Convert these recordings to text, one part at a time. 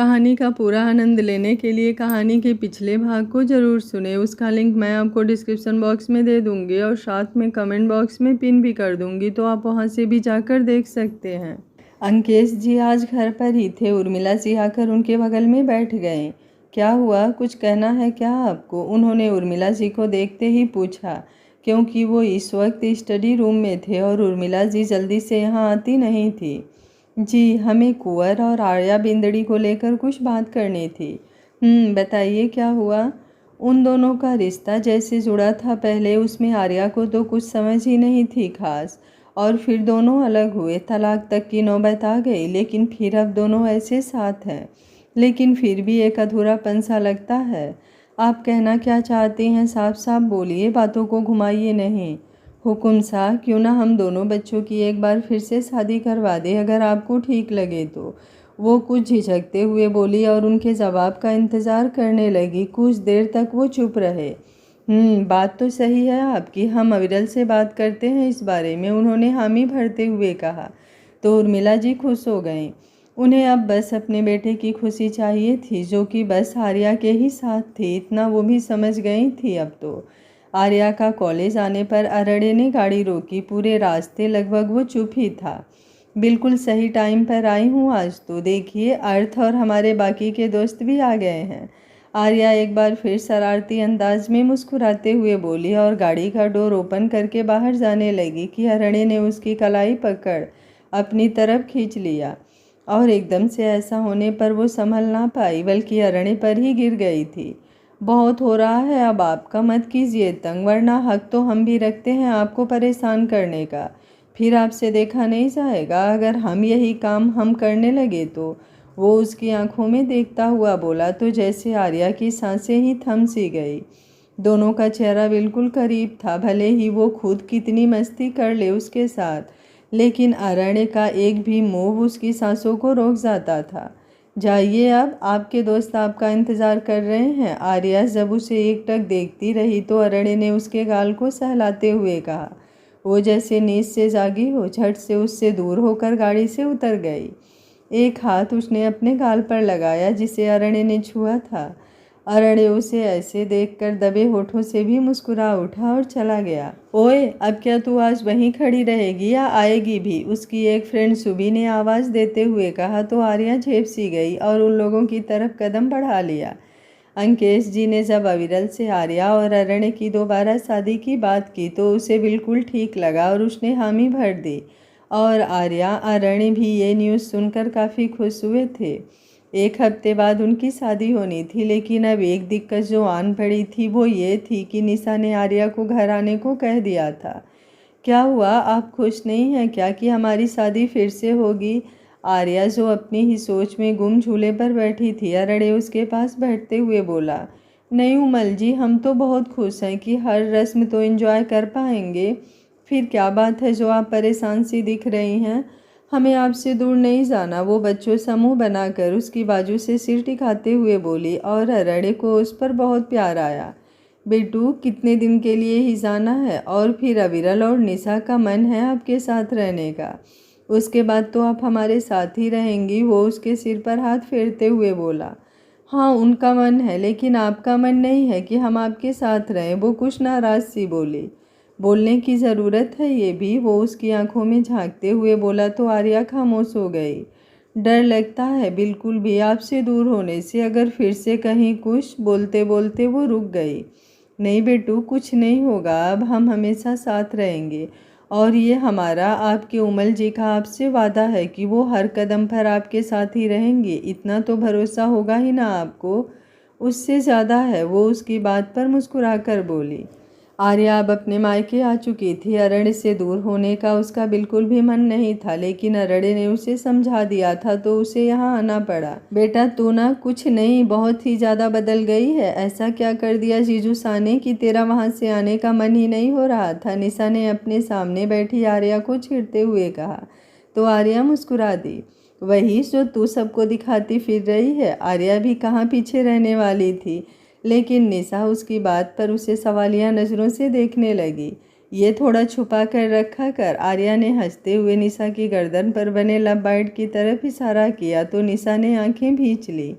कहानी का पूरा आनंद लेने के लिए कहानी के पिछले भाग को ज़रूर सुने। उसका लिंक मैं आपको डिस्क्रिप्शन बॉक्स में दे दूँगी और साथ में कमेंट बॉक्स में पिन भी कर दूँगी, तो आप वहाँ से भी जाकर देख सकते हैं। अंकेश जी आज घर पर ही थे। उर्मिला जी आकर उनके बगल में बैठ गए। क्या हुआ, कुछ कहना है क्या आपको? उन्होंने उर्मिला जी को देखते ही पूछा, क्योंकि वो इस वक्त स्टडी रूम में थे और उर्मिला जी जल्दी से यहाँ आती नहीं थी। जी, हमें कुंवर और आर्या बिंदड़ी को लेकर कुछ बात करनी थी। बताइए क्या हुआ? उन दोनों का रिश्ता जैसे जुड़ा था पहले, उसमें आर्या को तो कुछ समझ ही नहीं थी खास, और फिर दोनों अलग हुए, तलाक तक की नौबत आ गई, लेकिन फिर अब दोनों ऐसे साथ हैं। लेकिन फिर भी एक अधूरापन सा लगता है। आप कहना क्या चाहती हैं? साफ साफ बोलिए, बातों को घुमाइए नहीं। हुकुम साहब, क्यों ना हम दोनों बच्चों की एक बार फिर से शादी करवा दें, अगर आपको ठीक लगे तो। वो कुछ झिझकते हुए बोली और उनके जवाब का इंतज़ार करने लगी। कुछ देर तक वो चुप रहे। बात तो सही है आपकी, हम अविरल से बात करते हैं इस बारे में, उन्होंने हामी भरते हुए कहा। तो उर्मिला जी खुश हो गईं। उन्हें अब बस अपने बेटे की खुशी चाहिए थी, जो कि बस आर्या के ही साथ थी, इतना वो भी समझ गई थी अब तो। आर्या का कॉलेज आने पर अरड़े ने गाड़ी रोकी। पूरे रास्ते लगभग वो चुप ही था। बिल्कुल सही टाइम पर आई हूँ आज तो। देखिए, अर्थ और हमारे बाकी के दोस्त भी आ गए हैं। आर्या एक बार फिर शरारती अंदाज में मुस्कुराते हुए बोली और गाड़ी का डोर ओपन करके बाहर जाने लगी कि अरड़े ने उसकी कलाई पकड़ अपनी तरफ खींच लिया, और एकदम से ऐसा होने पर वो संभल ना पाई, बल्कि अरड़े पर ही गिर गई थी। बहुत हो रहा है, अब आपका मत कीजिए तंग, वरना हक तो हम भी रखते हैं आपको परेशान करने का। फिर आपसे देखा नहीं जाएगा अगर हम यही काम हम करने लगे तो। वो उसकी आंखों में देखता हुआ बोला, तो जैसे आर्या की सांसें ही थम सी गई। दोनों का चेहरा बिल्कुल करीब था, भले ही वो खुद कितनी मस्ती कर ले उसके साथ, लेकिन अरण्य का एक भी मूव उसकी सांसों को रोक जाता था। जाइए, अब आपके दोस्त आपका इंतज़ार कर रहे हैं। आर्या जब उसे एकटक देखती रही तो अरण्य ने उसके गाल को सहलाते हुए कहा। वो जैसे नींद से जागी हो, झट से उससे दूर होकर गाड़ी से उतर गई। एक हाथ उसने अपने गाल पर लगाया जिसे अरण्य ने छुआ था। अरण्य उसे ऐसे देखकर दबे होठों से भी मुस्कुरा उठा और चला गया। ओए, अब क्या तू आज वहीं खड़ी रहेगी या आएगी भी? उसकी एक फ्रेंड सुबी ने आवाज़ देते हुए कहा। तो आर्या झेप सी गई और उन लोगों की तरफ कदम बढ़ा लिया। अंकेश जी ने जब अविरल से आर्या और अरण्य की दोबारा शादी की बात की तो उसे बिल्कुल ठीक लगा और उसने हामी भर दी। और आर्या अरण्य भी ये न्यूज़ सुनकर काफ़ी खुश हुए थे। एक हफ्ते बाद उनकी शादी होनी थी, लेकिन अब एक दिक्कत जो आन पड़ी थी वो ये थी कि निशा ने आर्या को घर आने को कह दिया था। क्या हुआ, आप खुश नहीं हैं क्या कि हमारी शादी फिर से होगी? आर्या जो अपनी ही सोच में गुम झूले पर बैठी थी, अरड़े उसके पास बैठते हुए बोला। नहीं उमल जी, हम तो बहुत खुश हैं कि हर रस्म तो एंजॉय कर पाएंगे। फिर क्या बात है जो आप परेशान सी दिख रही हैं? हमें आपसे दूर नहीं जाना। वो बच्चों समूह बनाकर उसकी बाजू से सिर टिकाते हुए बोली और अरड़े को उस पर बहुत प्यार आया। बेटू, कितने दिन के लिए ही जाना है? और फिर अविरल और निशा का मन है आपके साथ रहने का? उसके बाद तो आप हमारे साथ ही रहेंगी। वो उसके सिर पर हाथ फेरते हुए बोला। हाँ, उनका मन है, लेकिन आपका मन नहीं है कि हम आपके साथ रहें। वो कुछ नाराज सी बोली। बोलने की ज़रूरत है ये भी, वो उसकी आंखों में झांकते हुए बोला। तो आर्या खामोश हो गई। डर लगता है बिल्कुल भी आपसे दूर होने से। अगर फिर से कहीं कुछ बोलते बोलते वो रुक गई। नहीं बेटू, कुछ नहीं होगा, अब हम हमेशा साथ रहेंगे। और ये हमारा, आपके उमल जी का आपसे वादा है कि वो हर कदम पर आपके साथ ही रहेंगे। इतना तो भरोसा होगा ही ना आपको? उससे ज़्यादा है, वो उसकी बात पर मुस्कुराकर बोली। आर्या अब अपने मायके आ चुकी थी। अरण्य से दूर होने का उसका बिल्कुल भी मन नहीं था, लेकिन अरण्य ने उसे समझा दिया था तो उसे यहाँ आना पड़ा। बेटा, तू ना कुछ नहीं, बहुत ही ज़्यादा बदल गई है। ऐसा क्या कर दिया जीजू सा ने कि तेरा वहाँ से आने का मन ही नहीं हो रहा था? निशा ने अपने सामने बैठी आर्या को छेड़ते हुए कहा। तो आर्या मुस्कुरा दी। वही जो तू सबको दिखाती फिर रही है। आर्या भी कहाँ पीछे रहने वाली थी, लेकिन निशा उसकी बात पर उसे सवालिया नज़रों से देखने लगी। ये थोड़ा छुपा कर रखा कर। आर्या ने हंसते हुए निशा की गर्दन पर बने लव बाइट की तरफ इशारा किया तो निशा ने आंखें भींच ली।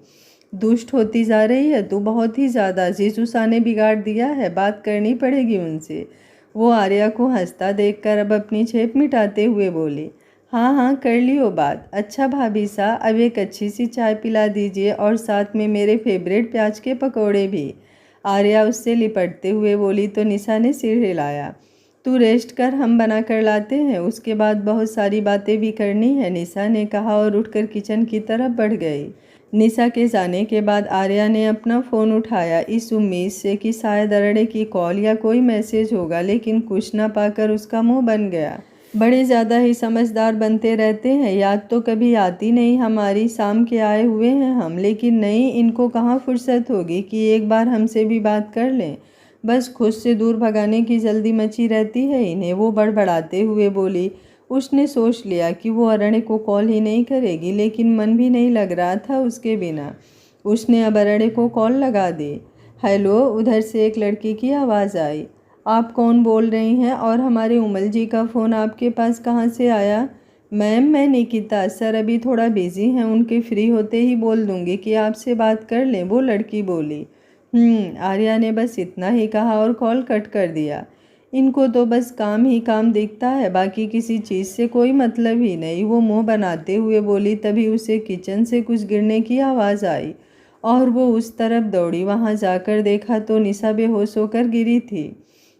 दुष्ट होती जा रही है तू बहुत ही ज़्यादा। जीसूसा ने बिगाड़ दिया है, बात करनी पड़ेगी उनसे। वो आर्या को हंसता देखकर अब अपनी छेप मिटाते हुए बोली, हाँ हाँ कर लियो बात। अच्छा भाभी सा, अब एक अच्छी सी चाय पिला दीजिए और साथ में मेरे फेवरेट प्याज के पकौड़े भी। आर्या उससे लिपटते हुए बोली तो निशा ने सिर हिलाया। तू रेस्ट कर, हम बना कर लाते हैं, उसके बाद बहुत सारी बातें भी करनी है, निशा ने कहा और उठकर किचन की तरफ बढ़ गई। निशा के जाने के बाद आर्या ने अपना फ़ोन उठाया, इस उम्मीद से कि शायद अरड़े की कॉल या कोई मैसेज होगा, लेकिन कुछ न पाकर उसका मुंह बन गया। बड़े ज़्यादा ही समझदार बनते रहते हैं, याद तो कभी आती नहीं हमारी, शाम के आए हुए हैं हम, लेकिन नहीं, इनको कहाँ फुर्सत होगी कि एक बार हमसे भी बात कर लें। बस खुद से दूर भगाने की जल्दी मची रहती है इन्हें। वो बड़बड़ाते हुए बोली। उसने सोच लिया कि वो अरण्य को कॉल ही नहीं करेगी, लेकिन मन भी नहीं लग रहा था उसके बिना। उसने अब अरण्य को कॉल लगा दी। हेलो, उधर से एक लड़की की आवाज़ आई। आप कौन बोल रही हैं और हमारे उमल जी का फ़ोन आपके पास कहाँ से आया? मैम मैं निकिता, सर अभी थोड़ा बिज़ी हैं, उनके फ्री होते ही बोल दूँगी कि आपसे बात कर लें, वो लड़की बोली। आर्या ने बस इतना ही कहा और कॉल कट कर दिया। इनको तो बस काम ही काम दिखता है, बाकी किसी चीज़ से कोई मतलब ही नहीं। वो मुंह बनाते हुए बोली, तभी उसे किचन से कुछ गिरने की आवाज़ आई और वो उस तरफ दौड़ी। वहां जाकर देखा तो निशा बेहोश होकर गिरी थी।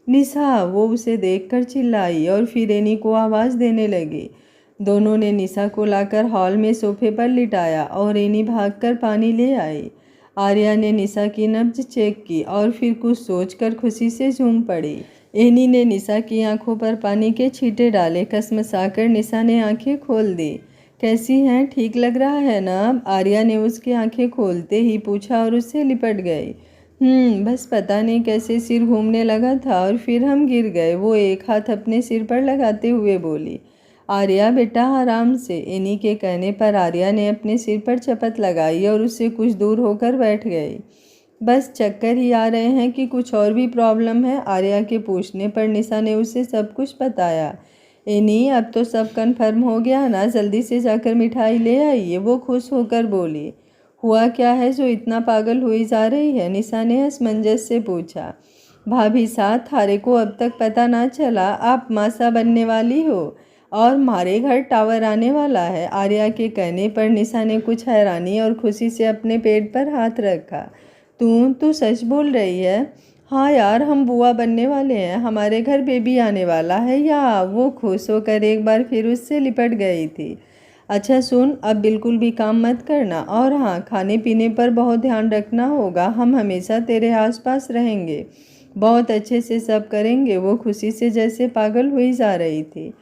निशा, वो उसे देखकर चिल्लाई और फिर एनी को आवाज़ देने लगी। दोनों ने निशा को लाकर हॉल में सोफे पर लिटाया और एनी भागकर पानी ले आई। आर्या ने निशा की नब्ज चेक की और फिर कुछ सोचकर खुशी से झूम पड़ी। एनी ने निशा की आंखों पर पानी के छींटे डाले। कसमसाकर निशा ने आंखें खोल दी। कैसी हैं, ठीक लग रहा है ना अब? आर्या ने उसकी आंखें खोलते ही पूछा और उससे लिपट गई। बस पता नहीं कैसे सिर घूमने लगा था और फिर हम गिर गए, वो एक हाथ अपने सिर पर लगाते हुए बोली। आर्या बेटा आराम से। एनी के कहने पर आर्या ने अपने सिर पर चपत लगाई और उससे कुछ दूर होकर बैठ गई। बस चक्कर ही आ रहे हैं कि कुछ और भी प्रॉब्लम है? आर्या के पूछने पर निशा ने उसे सब कुछ बताया। एनी, अब तो सब कन्फर्म हो गया ना, जल्दी से जाकर मिठाई ले आइए, वो खुश होकर बोली। हुआ क्या है जो इतना पागल हुई जा रही है? निशा ने असमंजस से पूछा। भाभी साथ थारे को अब तक पता ना चला, आप मासा बनने वाली हो और हमारे घर टावर आने वाला है। आर्या के कहने पर निशा ने कुछ हैरानी और खुशी से अपने पेट पर हाथ रखा। तू सच बोल रही है? हाँ यार, हम बुआ बनने वाले हैं, हमारे घर बेबी आने वाला है। या वो खुश होकर एक बार फिर उससे लिपट गई थी। अच्छा सुन, अब बिल्कुल भी काम मत करना और हाँ, खाने पीने पर बहुत ध्यान रखना होगा, हम हमेशा तेरे आसपास रहेंगे, बहुत अच्छे से सब करेंगे। वो खुशी से जैसे पागल हुई जा रही थी।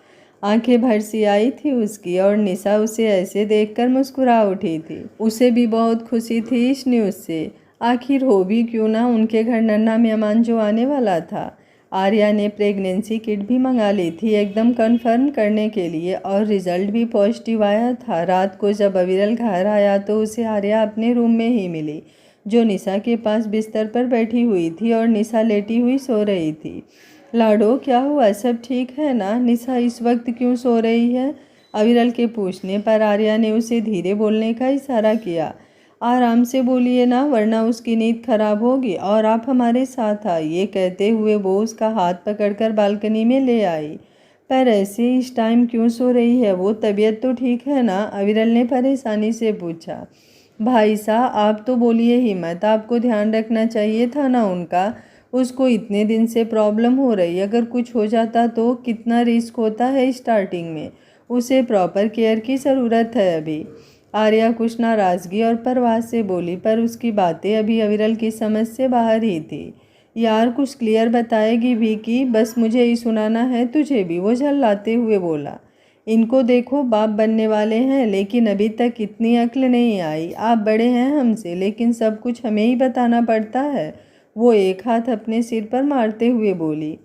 आंखें भर सी आई थी उसकी और निशा उसे ऐसे देखकर मुस्कुरा उठी थी। उसे भी बहुत खुशी थी इस न्यूज़ से। आखिर हो भी क्यों ना, उनके घर नन्हा मेहमान जो आने वाला था। आर्या ने प्रेगनेंसी किट भी मंगा ली थी एकदम कंफर्म करने के लिए और रिजल्ट भी पॉजिटिव आया था। रात को जब अविरल घर आया तो उसे आर्या अपने रूम में ही मिली, जो निशा के पास बिस्तर पर बैठी हुई थी और निशा लेटी हुई सो रही थी। लाडो, क्या हुआ, सब ठीक है ना? निशा इस वक्त क्यों सो रही है? अविरल के पूछने पर आर्या ने उसे धीरे बोलने का इशारा किया। आराम से बोलिए ना, वरना उसकी नींद खराब होगी और आप हमारे साथ आइए। कहते हुए वो उसका हाथ पकड़कर बालकनी में ले आई। पर ऐसे इस टाइम क्यों सो रही है वो? तबीयत तो ठीक है ना? अविरल ने परेशानी से पूछा। भाई साहब, आप तो बोलिए ही मत, आपको ध्यान रखना चाहिए था ना उनका। उसको इतने दिन से प्रॉब्लम हो रही, अगर कुछ हो जाता तो कितना रिस्क होता है स्टार्टिंग में। उसे प्रॉपर केयर की ज़रूरत है अभी। आर्या कुछ नाराज़गी और परवाह से बोली, पर उसकी बातें अभी अविरल की समझ से बाहर ही थी। यार कुछ क्लियर बताएगी भी कि बस मुझे ही सुनाना है तुझे भी? वो झल्लाते हुए बोला। इनको देखो, बाप बनने वाले हैं लेकिन अभी तक इतनी अक्ल नहीं आई। आप बड़े हैं हमसे, लेकिन सब कुछ हमें ही बताना पड़ता है। वो एक हाथ अपने सिर पर मारते हुए बोली।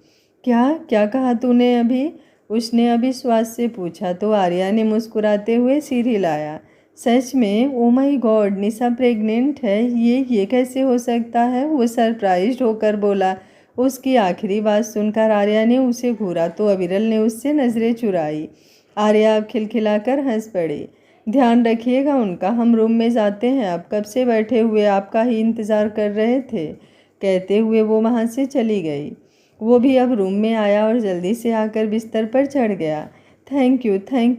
क्या क्या कहा तूने अभी? उसने अविश्वास से पूछा तो आर्या ने मुस्कुराते हुए सिर हिलाया। सच में? Oh my God, Nisha pregnant है? ये कैसे हो सकता है? वो सरप्राइज्ड होकर बोला। उसकी आखिरी बात सुनकर आर्या ने उसे घूरा तो अविरल ने उससे नज़रें चुराई। आर्या अब खिलखिलाकर हंस पड़ी। ध्यान रखिएगा उनका, हम रूम में जाते हैं, अब कब से बैठे हुए आपका ही इंतज़ार कर रहे थे। कहते हुए वो वहाँ से चली गई। वो भी अब रूम में आया और जल्दी से आकर बिस्तर पर चढ़ गया। थैंक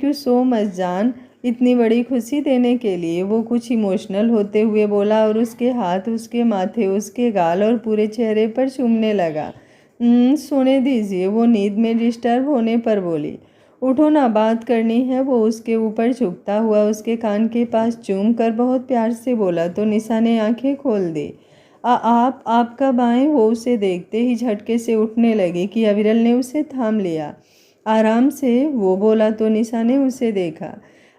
यू सो मच जान, इतनी बड़ी खुशी देने के लिए। वो कुछ इमोशनल होते हुए बोला और उसके हाथ उसके माथे, उसके गाल और पूरे चेहरे पर चूमने लगा। सोने दीजिए, वो नींद में डिस्टर्ब होने पर बोली। उठो ना, बात करनी है। वो उसके ऊपर झुकता हुआ उसके कान के पास चूम कर बहुत प्यार से बोला तो निशा ने आंखें खोल दी। आप कब आए? वो उसे देखते ही झटके से उठने लगी कि अविरल ने उसे थाम लिया। आराम से, वो बोला तो निशा ने उसे देखा।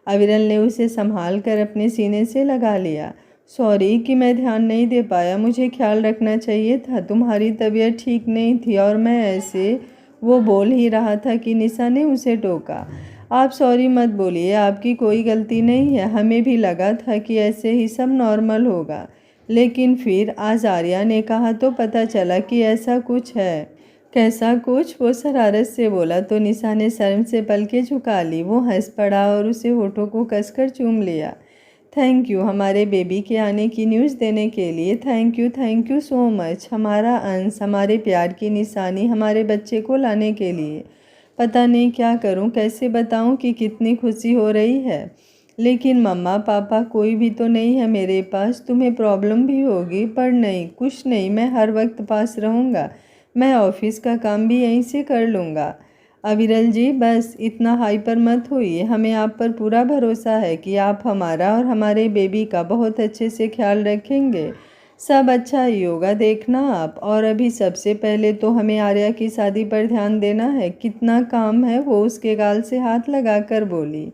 अविरल ने उसे संभाल कर अपने सीने से लगा लिया। सॉरी कि मैं ध्यान नहीं दे पाया, मुझे ख्याल रखना चाहिए था, तुम्हारी तबीयत ठीक नहीं थी और मैं ऐसे। वो बोल ही रहा था कि निशा ने उसे टोका। आप सॉरी मत बोलिए, आपकी कोई गलती नहीं है, हमें भी लगा था कि ऐसे ही सब नॉर्मल होगा, लेकिन फिर आज आर्या ने कहा तो पता चला कि ऐसा कुछ है। कैसा कुछ? वो शरारत से बोला तो निशा ने शर्म से पलकें झुका ली। वो हंस पड़ा और उसे होठों को कसकर चूम लिया। थैंक यू हमारे बेबी के आने की न्यूज़ देने के लिए। थैंक यू सो मच, हमारा अंश, हमारे प्यार की निशानी, हमारे बच्चे को लाने के लिए। पता नहीं क्या करूं, कैसे बताऊं कि कितनी खुशी हो रही है। लेकिन मम्मा पापा कोई भी तो नहीं है मेरे पास, तुम्हें प्रॉब्लम भी होगी, पर नहीं, कुछ नहीं, मैं हर वक्त पास रहूँगा। मैं ऑफिस का काम भी यहीं से कर लूँगा। अविरल जी बस इतना हाइपर मत होइए, हमें आप पर पूरा भरोसा है कि आप हमारा और हमारे बेबी का बहुत अच्छे से ख्याल रखेंगे। सब अच्छा ही होगा, देखना आप। और अभी सबसे पहले तो हमें आर्या की शादी पर ध्यान देना है, कितना काम है। वो उसके गाल से हाथ लगाकर बोली।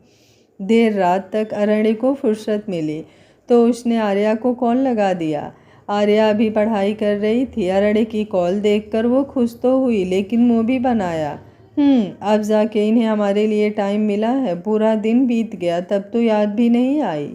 देर रात तक अरण्य को फुर्सत मिली तो उसने आर्या को कॉल लगा दिया। आर्या अभी पढ़ाई कर रही थी। अरण्य की कॉल देखकर वो खुश तो हुई लेकिन मुँह भी बनाया। अब जाके इन्हें हमारे लिए टाइम मिला है, पूरा दिन बीत गया तब तो याद भी नहीं आई।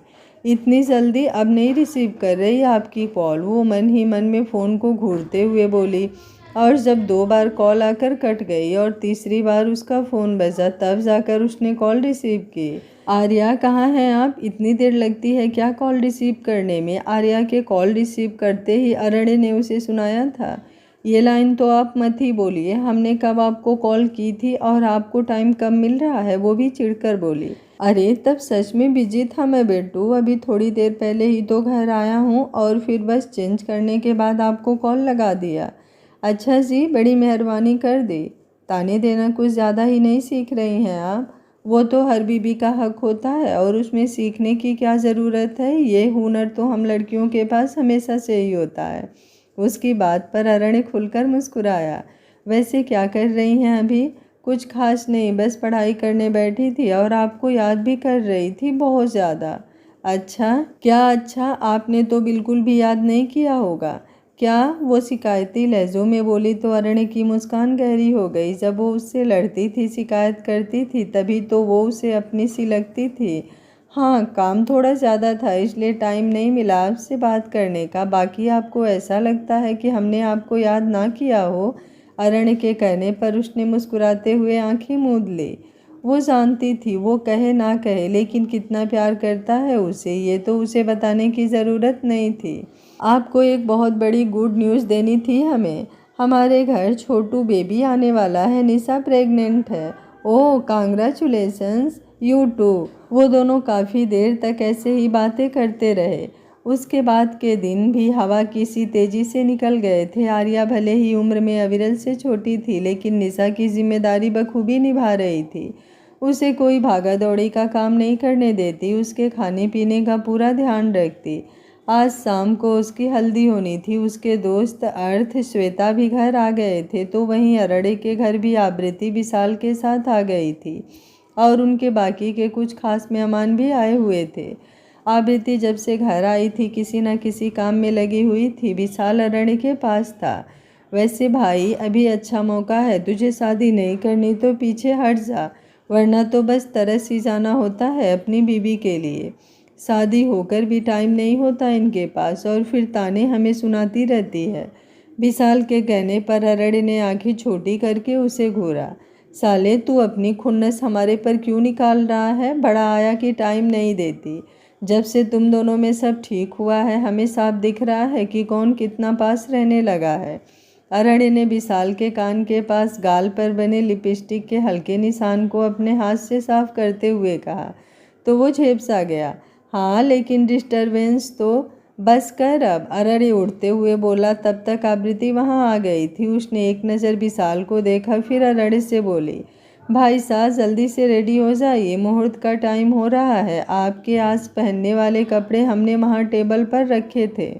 इतनी जल्दी अब नहीं रिसीव कर रही आपकी कॉल? वो मन ही मन में फ़ोन को घूरते हुए बोली। और जब 2 बार कॉल आकर कट गई और तीसरी बार उसका फ़ोन बजा तब जाकर उसने कॉल रिसीव की। आर्या कहाँ हैं आप? इतनी देर लगती है क्या कॉल रिसीव करने में? आर्या के कॉल रिसीव करते ही अरण्य ने उसे सुनाया था। ये लाइन तो आप मत ही बोलिए, हमने कब आपको कॉल की थी और आपको टाइम कब मिल रहा है? वो भी चिढ़कर बोली। अरे तब सच में बिजी था मैं बेटू, अभी थोड़ी देर पहले ही तो घर आया हूँ और फिर बस चेंज करने के बाद आपको कॉल लगा दिया। अच्छा जी, बड़ी मेहरबानी कर दी। ताने देना कुछ ज़्यादा ही नहीं सीख रही हैं आप? वो तो हर बीबी का हक होता है और उसमें सीखने की क्या ज़रूरत है, ये हुनर तो हम लड़कियों के पास हमेशा से ही होता है। उसकी बात पर अरण्य खुलकर मुस्कुराया। वैसे क्या कर रही हैं अभी? कुछ खास नहीं, बस पढ़ाई करने बैठी थी और आपको याद भी कर रही थी बहुत ज़्यादा। अच्छा? क्या अच्छा? आपने तो बिल्कुल भी याद नहीं किया होगा। क्या? वो शिकायती लहजों में बोली तो अरण्य की मुस्कान गहरी हो गई। जब वो उससे लड़ती थी, शिकायत करती थी, तभी तो वो उसे अपनी सी लगती थी। हाँ, काम थोड़ा ज़्यादा था इसलिए टाइम नहीं मिला आपसे बात करने का। बाकी आपको ऐसा लगता है कि हमने आपको याद ना किया हो? अरण्य के कहने पर उसने मुस्कुराते हुए आंखें मूंद ली। वो जानती थी वो कहे ना कहे लेकिन कितना प्यार करता है उसे, ये तो उसे बताने की ज़रूरत नहीं थी। आपको एक बहुत बड़ी गुड न्यूज़ देनी थी हमें। हमारे घर छोटू बेबी आने वाला है, निशा प्रेग्नेंट है। ओह कांग्रेचुलेशंस, यू टू। वो दोनों काफ़ी देर तक ऐसे ही बातें करते रहे। उसके बाद के दिन भी हवा की सी तेज़ी से निकल गए थे। आर्या भले ही उम्र में अविरल से छोटी थी लेकिन निशा की जिम्मेदारी बखूबी निभा रही थी। उसे कोई भागा दौड़ी का काम नहीं करने देती, उसके खाने पीने का पूरा ध्यान रखती। आज शाम को उसकी हल्दी होनी थी। उसके दोस्त अर्थ श्वेता भी घर आ गए थे तो वहीं अरड़े के घर भी आवृत्ति विशाल के साथ आ गई थी और उनके बाकी के कुछ खास मेहमान भी आए हुए थे। आवृत्ति जब से घर आई थी किसी न किसी काम में लगी हुई थी। विशाल अरण्य के पास था। वैसे भाई अभी अच्छा मौका है, तुझे शादी नहीं करनी तो पीछे हट जा, वरना तो बस तरस ही जाना होता है अपनी बीबी के लिए। शादी होकर भी टाइम नहीं होता इनके पास और फिर ताने हमें सुनाती रहती है। विशाल के कहने पर अरण्य ने आंखें छोटी करके उसे घूरा। साले, तू अपनी खुन्नस हमारे पर क्यों निकाल रहा है? बड़ा आया कि टाइम नहीं देती। जब से तुम दोनों में सब ठीक हुआ है, हमें साफ दिख रहा है कि कौन कितना पास रहने लगा है। अरण्य ने विशाल के कान के पास गाल पर बने लिपस्टिक के हल्के निशान को अपने हाथ से साफ करते हुए कहा, तो वो झेप सा गया। हाँ, लेकिन डिस्टरबेंस तो बस कर अब, अरण्य उड़ते हुए बोला। तब तक आकृति वहां आ गई थी। उसने एक नज़र विशाल को देखा, फिर अरण्य से बोली, भाई साहब जल्दी से रेडी हो जाइए, मुहूर्त का टाइम हो रहा है। आपके आज पहनने वाले कपड़े हमने वहाँ टेबल पर रखे थे।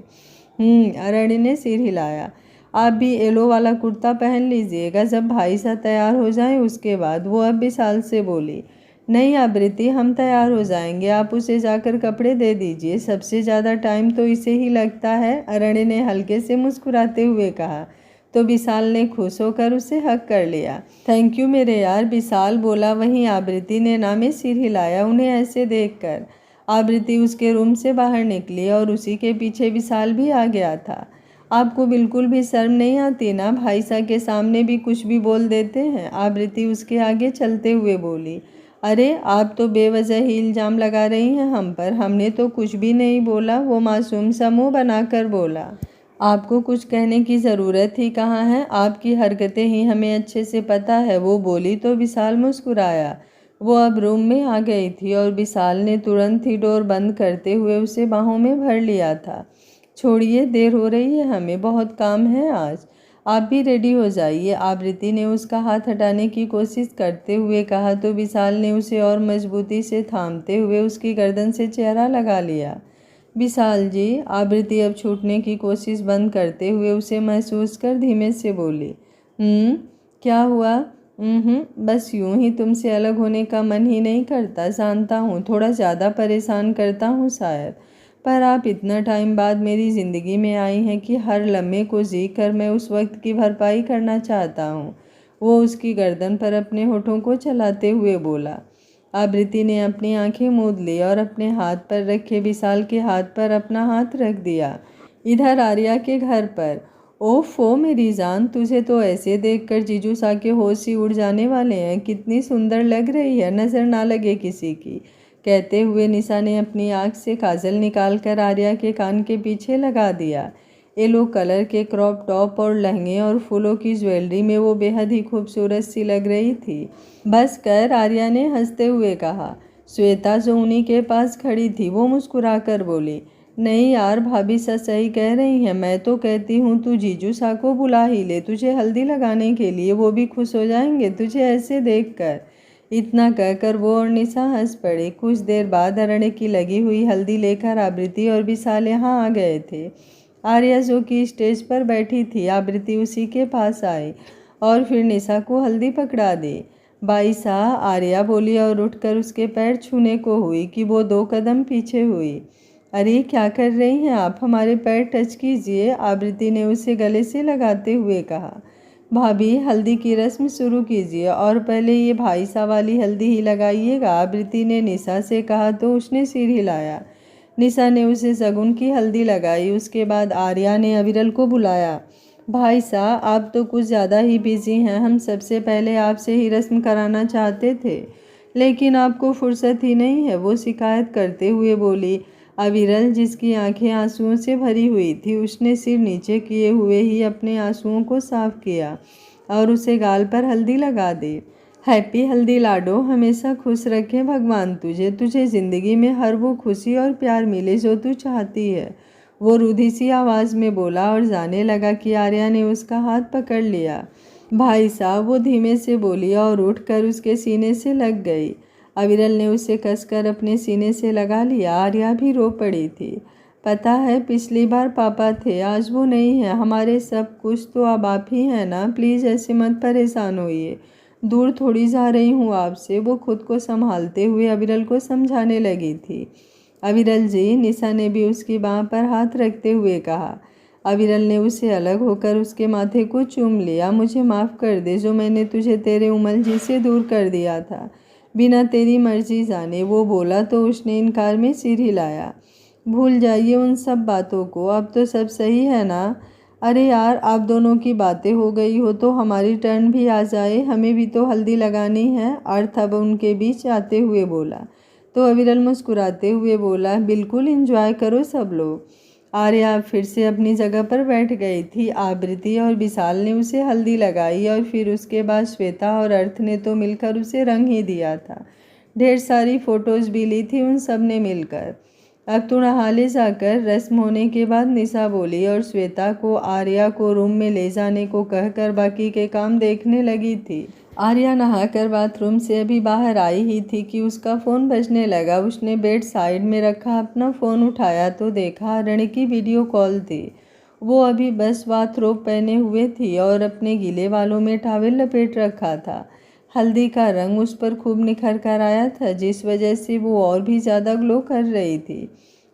अरण्य ने सिर हिलाया। आप भी येलो वाला कुर्ता पहन लीजिएगा जब भाई साहब तैयार हो जाएं उसके बाद। वो अब विशाल से बोली, नहीं आकृति, हम तैयार हो जाएंगे, आप उसे जाकर कपड़े दे दीजिए, सबसे ज़्यादा टाइम तो इसे ही लगता है। अरण्य ने हल्के से मुस्कुराते हुए कहा, तो विशाल ने खुश होकर उसे हक कर लिया। थैंक यू मेरे यार, विशाल बोला। वहीं आकृति ने ना में सिर हिलाया उन्हें ऐसे देखकर। आकृति उसके रूम से बाहर निकली और उसी के पीछे विशाल भी आ गया था। आपको बिल्कुल भी शर्म नहीं आती ना? भाई साहब के सामने भी कुछ भी बोल देते हैं। आकृति उसके आगे चलते हुए बोली, अरे आप तो बेवजह ही इल्ज़ाम लगा रही हैं हम पर, हमने तो कुछ भी नहीं बोला। वो मासूम सा मुँह बनाकर बोला, आपको कुछ कहने की ज़रूरत ही कहाँ है, आपकी हरकतें ही हमें अच्छे से पता है। वो बोली तो विशाल मुस्कुराया। वो अब रूम में आ गई थी और विशाल ने तुरंत ही डोर बंद करते हुए उसे बाहों में भर लिया था। छोड़िए, देर हो रही है, हमें बहुत काम है आज, आप भी रेडी हो जाइए। आकृति ने उसका हाथ हटाने की कोशिश करते हुए कहा, तो विशाल ने उसे और मजबूती से थामते हुए उसकी गर्दन से चेहरा लगा लिया। विशाल जी, आकृति अब छूटने की कोशिश बंद करते हुए उसे महसूस कर धीमे से बोली, क्या हुआ? बस यूं ही, तुमसे अलग होने का मन ही नहीं करता। जानता हूँ थोड़ा ज़्यादा परेशान करता हूँ शायद, पर आप इतना टाइम बाद मेरी ज़िंदगी में आई हैं कि हर लम्हे को जी कर मैं उस वक्त की भरपाई करना चाहता हूँ। वो उसकी गर्दन पर अपने होठों को चलाते हुए बोला। आकृति ने अपनी आंखें मूंद ली और अपने हाथ पर रखे विशाल के हाथ पर अपना हाथ रख दिया। इधर आर्या के घर पर, ओफो मेरी जान, तुझे तो ऐसे देखकर जीजू सा के होश ही उड़ जाने वाले हैं। कितनी सुंदर लग रही है, नज़र ना लगे किसी की। कहते हुए निशा ने अपनी आँख से काजल निकालकर आर्या के कान के पीछे लगा दिया। येलो कलर के क्रॉप टॉप और लहंगे और फूलों की ज्वेलरी में वो बेहद ही खूबसूरत सी लग रही थी। बस कर, आर्या ने हंसते हुए कहा। श्वेता जो उन्हीं के पास खड़ी थी वो मुस्कुराकर बोली, नहीं यार, भाभी सच सही कह रही हैं, मैं तो कहती हूँ तू जीजू सा को बुला ही ले तुझे हल्दी लगाने के लिए, वो भी खुश हो जाएंगे तुझे ऐसे देखकर। इतना कहकर वो और निशा हंस पड़े। कुछ देर बाद अरण्य की लगी हुई हल्दी लेकर आकृति और विशाल यहाँ आ गए थे। आर्या जो कि स्टेज पर बैठी थी, आकृति उसी के पास आई और फिर निशा को हल्दी पकड़ा दी। बाई साहब, आर्या बोली और उठकर उसके पैर छूने को हुई कि वो 2 कदम पीछे हुई। अरे क्या कर रही हैं आप, हमारे पैर टच कीजिए, आकृति ने उसे गले से लगाते हुए कहा। भाभी, हल्दी की रस्म शुरू कीजिए और पहले ये भाई साहब वाली हल्दी ही लगाइएगा, आकृति ने निशा से कहा तो उसने सिर हिलाया। निशा ने उसे शगुन की हल्दी लगाई। उसके बाद आर्या ने अविरल को बुलाया। भाई साहब, आप तो कुछ ज़्यादा ही बिजी हैं, हम सबसे पहले आपसे ही रस्म कराना चाहते थे लेकिन आपको फुर्सत ही नहीं है, वो शिकायत करते हुए बोली। अविरल, जिसकी आंखें आंसुओं से भरी हुई थी, उसने सिर नीचे किए हुए ही अपने आंसुओं को साफ किया और उसे गाल पर हल्दी लगा दी। हैप्पी हल्दी लाडो, हमेशा खुश रखें भगवान तुझे, तुझे ज़िंदगी में हर वो खुशी और प्यार मिले जो तू चाहती है, वो रुधी सी आवाज़ में बोला और जाने लगा कि आर्या ने उसका हाथ पकड़ लिया। भाई साहब, वो धीमे से बोली और उठकर उसके सीने से लग गई। अविरल ने उसे कसकर अपने सीने से लगा लिया। आर्या भी रो पड़ी थी। पता है, पिछली बार पापा थे, आज वो नहीं है, हमारे सब कुछ तो अब आप ही हैं ना, प्लीज़ ऐसे मत परेशान होइए, दूर थोड़ी जा रही हूँ आपसे। वो खुद को संभालते हुए अविरल को समझाने लगी थी। अविरल जी, निशा ने भी उसकी बाँह पर हाथ रखते हुए कहा। अविरल ने उसे अलग होकर उसके माथे को चूम लिया। मुझे माफ़ कर दे जो मैंने तुझे तेरे उमल जी से दूर कर दिया था, बिना तेरी मर्जी जाने, वो बोला तो उसने इनकार में सिर हिलाया। भूल जाइए उन सब बातों को, अब तो सब सही है ना? अरे यार, आप दोनों की बातें हो गई हो तो हमारी टर्न भी आ जाए, हमें भी तो हल्दी लगानी है, अर्थ अब उनके बीच आते हुए बोला। तो अविरल मुस्कुराते हुए बोला, बिल्कुल एंजॉय करो सब लोग। आर्या फिर से अपनी जगह पर बैठ गई थी। आकृति और विशाल ने उसे हल्दी लगाई और फिर उसके बाद श्वेता और अर्थ ने तो मिलकर उसे रंग ही दिया था। ढेर सारी फोटोज भी ली थी उन सब ने मिलकर। अब तो नहा ले जाकर रस्म होने के बाद निशा बोली और श्वेता को आर्या को रूम में ले जाने को कहकर बाकी के काम देखने लगी थी। आर्या नहाकर बाथरूम से अभी बाहर आई ही थी कि उसका फ़ोन बजने लगा। उसने बेड साइड में रखा अपना फ़ोन उठाया तो देखा अरण्य की वीडियो कॉल थी। वो अभी बस बाथरोब पहने हुए थी और अपने गीले बालों में टॉवेल लपेट रखा था। हल्दी का रंग उस पर खूब निखर कर आया था, जिस वजह से वो और भी ज़्यादा ग्लो कर रही थी।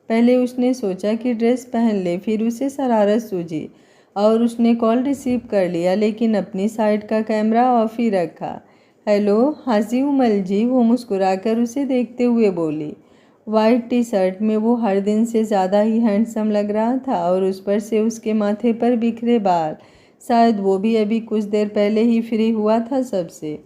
पहले उसने सोचा कि ड्रेस पहन ले, फिर उसे शरारत सूझी और उसने कॉल रिसीव कर लिया, लेकिन अपनी साइड का कैमरा ऑफ ही रखा। हेलो, हाँ जी उमल जी, वो मुस्कुराकर उसे देखते हुए बोली। वाइट टी शर्ट में वो हर दिन से ज़्यादा ही हैंडसम लग रहा था और उस पर से उसके माथे पर बिखरे बाल, शायद वो भी अभी कुछ देर पहले ही फ्री हुआ था सबसे।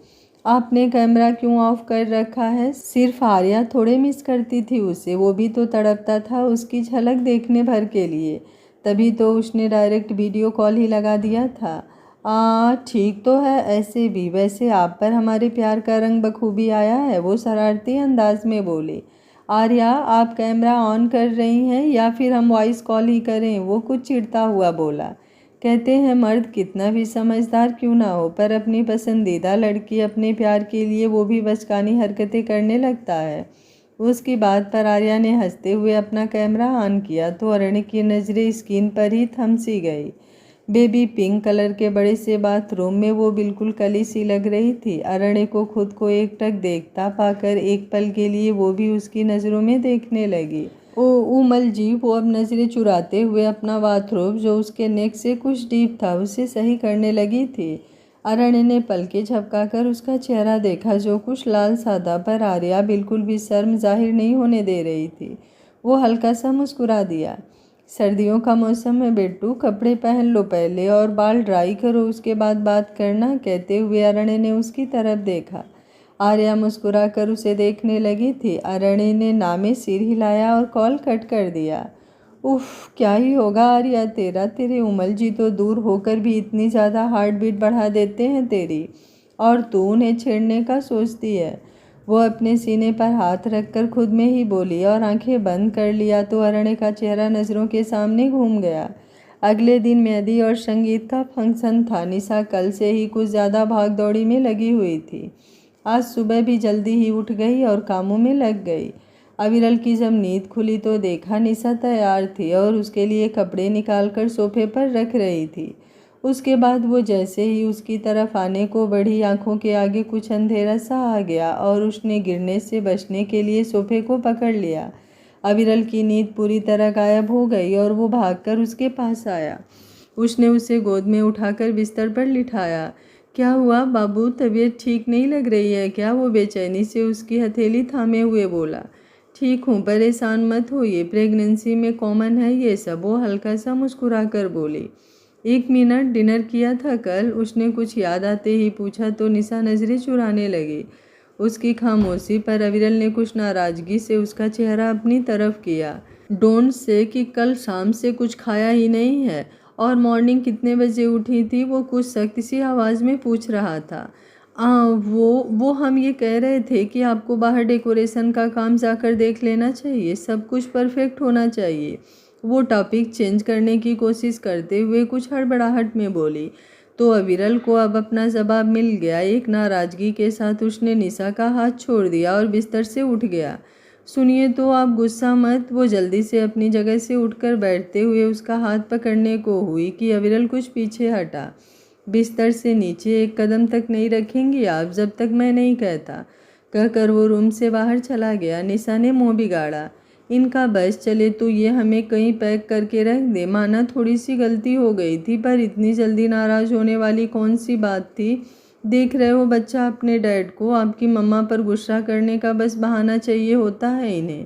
आपने कैमरा क्यों ऑफ कर रखा है? सिर्फ आर्या थोड़े मिस करती थी उसे, वो भी तो तड़पता था उसकी झलक देखने भर के लिए, तभी तो उसने डायरेक्ट वीडियो कॉल ही लगा दिया था। ठीक तो है ऐसे भी, वैसे आप पर हमारे प्यार का रंग बखूबी आया है, वो शरारती अंदाज में बोले। आर्या, आप कैमरा ऑन कर रही हैं या फिर हम वॉइस कॉल ही करें? वो कुछ चिढ़ता हुआ बोला। कहते हैं मर्द कितना भी समझदार क्यों ना हो, पर अपनी पसंदीदा लड़की अपने प्यार के लिए वो भी बचकानी हरकतें करने लगता है। उसकी बात पर आर्या ने हंसते हुए अपना कैमरा ऑन किया तो अरण्य की नज़रें स्क्रीन पर ही थम सी गई। बेबी पिंक कलर के बड़े से बाथरूम में वो बिल्कुल कली सी लग रही थी। अरण्य को खुद को एकटक देखता पाकर एक पल के लिए वो भी उसकी नज़रों में देखने लगी। ओ उमल जी, वो अब नज़रें चुराते हुए अपना बाथरोब जो उसके नेक से कुछ डीप था उसे सही करने लगी थी। अरण्य ने पलकें झपकाकर उसका चेहरा देखा जो कुछ लाल सा था, पर आर्या बिल्कुल भी शर्म जाहिर नहीं होने दे रही थी। वो हल्का सा मुस्कुरा दिया। सर्दियों का मौसम है बेटू, कपड़े पहन लो पहले और बाल ड्राई करो, उसके बाद बात करना, कहते हुए अरण्य ने उसकी तरफ देखा। आर्या मुस्कुराकर उसे देखने लगी थी। अरण्य ने नामे सिर हिलाया और कॉल कट कर दिया। उफ, क्या ही होगा आर्या तेरा, तेरे उमल जी तो दूर होकर भी इतनी ज़्यादा हार्ट बीट बढ़ा देते हैं तेरी, और तू उन्हें छेड़ने का सोचती है। वो अपने सीने पर हाथ रखकर खुद में ही बोली और आंखें बंद कर लिया तो अरण्य का चेहरा नज़रों के सामने घूम गया। अगले दिन मेहंदी और संगीत का फंक्शन था। निशा कल से ही कुछ ज़्यादा भाग दौड़ी में लगी हुई थी। आज सुबह भी जल्दी ही उठ गई और कामों में लग गई। अविरल की जब नींद खुली तो देखा निशा तैयार थी और उसके लिए कपड़े निकालकर सोफे पर रख रही थी। उसके बाद वो जैसे ही उसकी तरफ आने को बढ़ी, आंखों के आगे कुछ अंधेरा सा आ गया और उसने गिरने से बचने के लिए सोफे को पकड़ लिया। अविरल की नींद पूरी तरह गायब हो गई और वो भागकर उसके पास आया। उसने उसे गोद में उठाकर बिस्तर पर लिटाया। क्या हुआ बाबू, तबीयत ठीक नहीं लग रही है क्या? वो बेचैनी से उसकी हथेली थामे हुए बोला। ठीक हूँ, परेशान मत होइए, प्रेगनेंसी में कॉमन है ये सब, वो हल्का सा मुस्कुरा कर बोली। 1 मिनट, डिनर किया था कल? उसने कुछ याद आते ही पूछा तो निशा नजरें चुराने लगी। उसकी खामोशी पर अविरल ने कुछ नाराजगी से उसका चेहरा अपनी तरफ किया। डोंट से कि कल शाम से कुछ खाया ही नहीं है, और मॉर्निंग कितने बजे उठी थी? वो कुछ सख्त सी आवाज़ में पूछ रहा था। वो हम ये कह रहे थे कि आपको बाहर डेकोरेशन का काम जाकर देख लेना चाहिए, सब कुछ परफेक्ट होना चाहिए। वो टॉपिक चेंज करने की कोशिश करते हुए कुछ हड़बड़ाहट में बोली। तो अविरल को अब अपना जवाब मिल गया। एक नाराज़गी के साथ उसने निशा का हाथ छोड़ दिया और बिस्तर से उठ गया। सुनिए तो आप गुस्सा मत। वो जल्दी से अपनी जगह से उठकर बैठते हुए उसका हाथ पकड़ने को हुई कि अविरल कुछ पीछे हटा। बिस्तर से नीचे एक कदम तक नहीं रखेंगी आप जब तक मैं नहीं कहता, कहकर वो रूम से बाहर चला गया। निशा ने मुँह बिगाड़ा। इनका बस चले तो ये हमें कहीं पैक करके रख दे। माना थोड़ी सी गलती हो गई थी, पर इतनी जल्दी नाराज़ होने वाली कौन सी बात थी? देख रहे हो बच्चा अपने डैड को, आपकी मम्मा पर गुस्सा करने का बस बहाना चाहिए होता है इन्हें।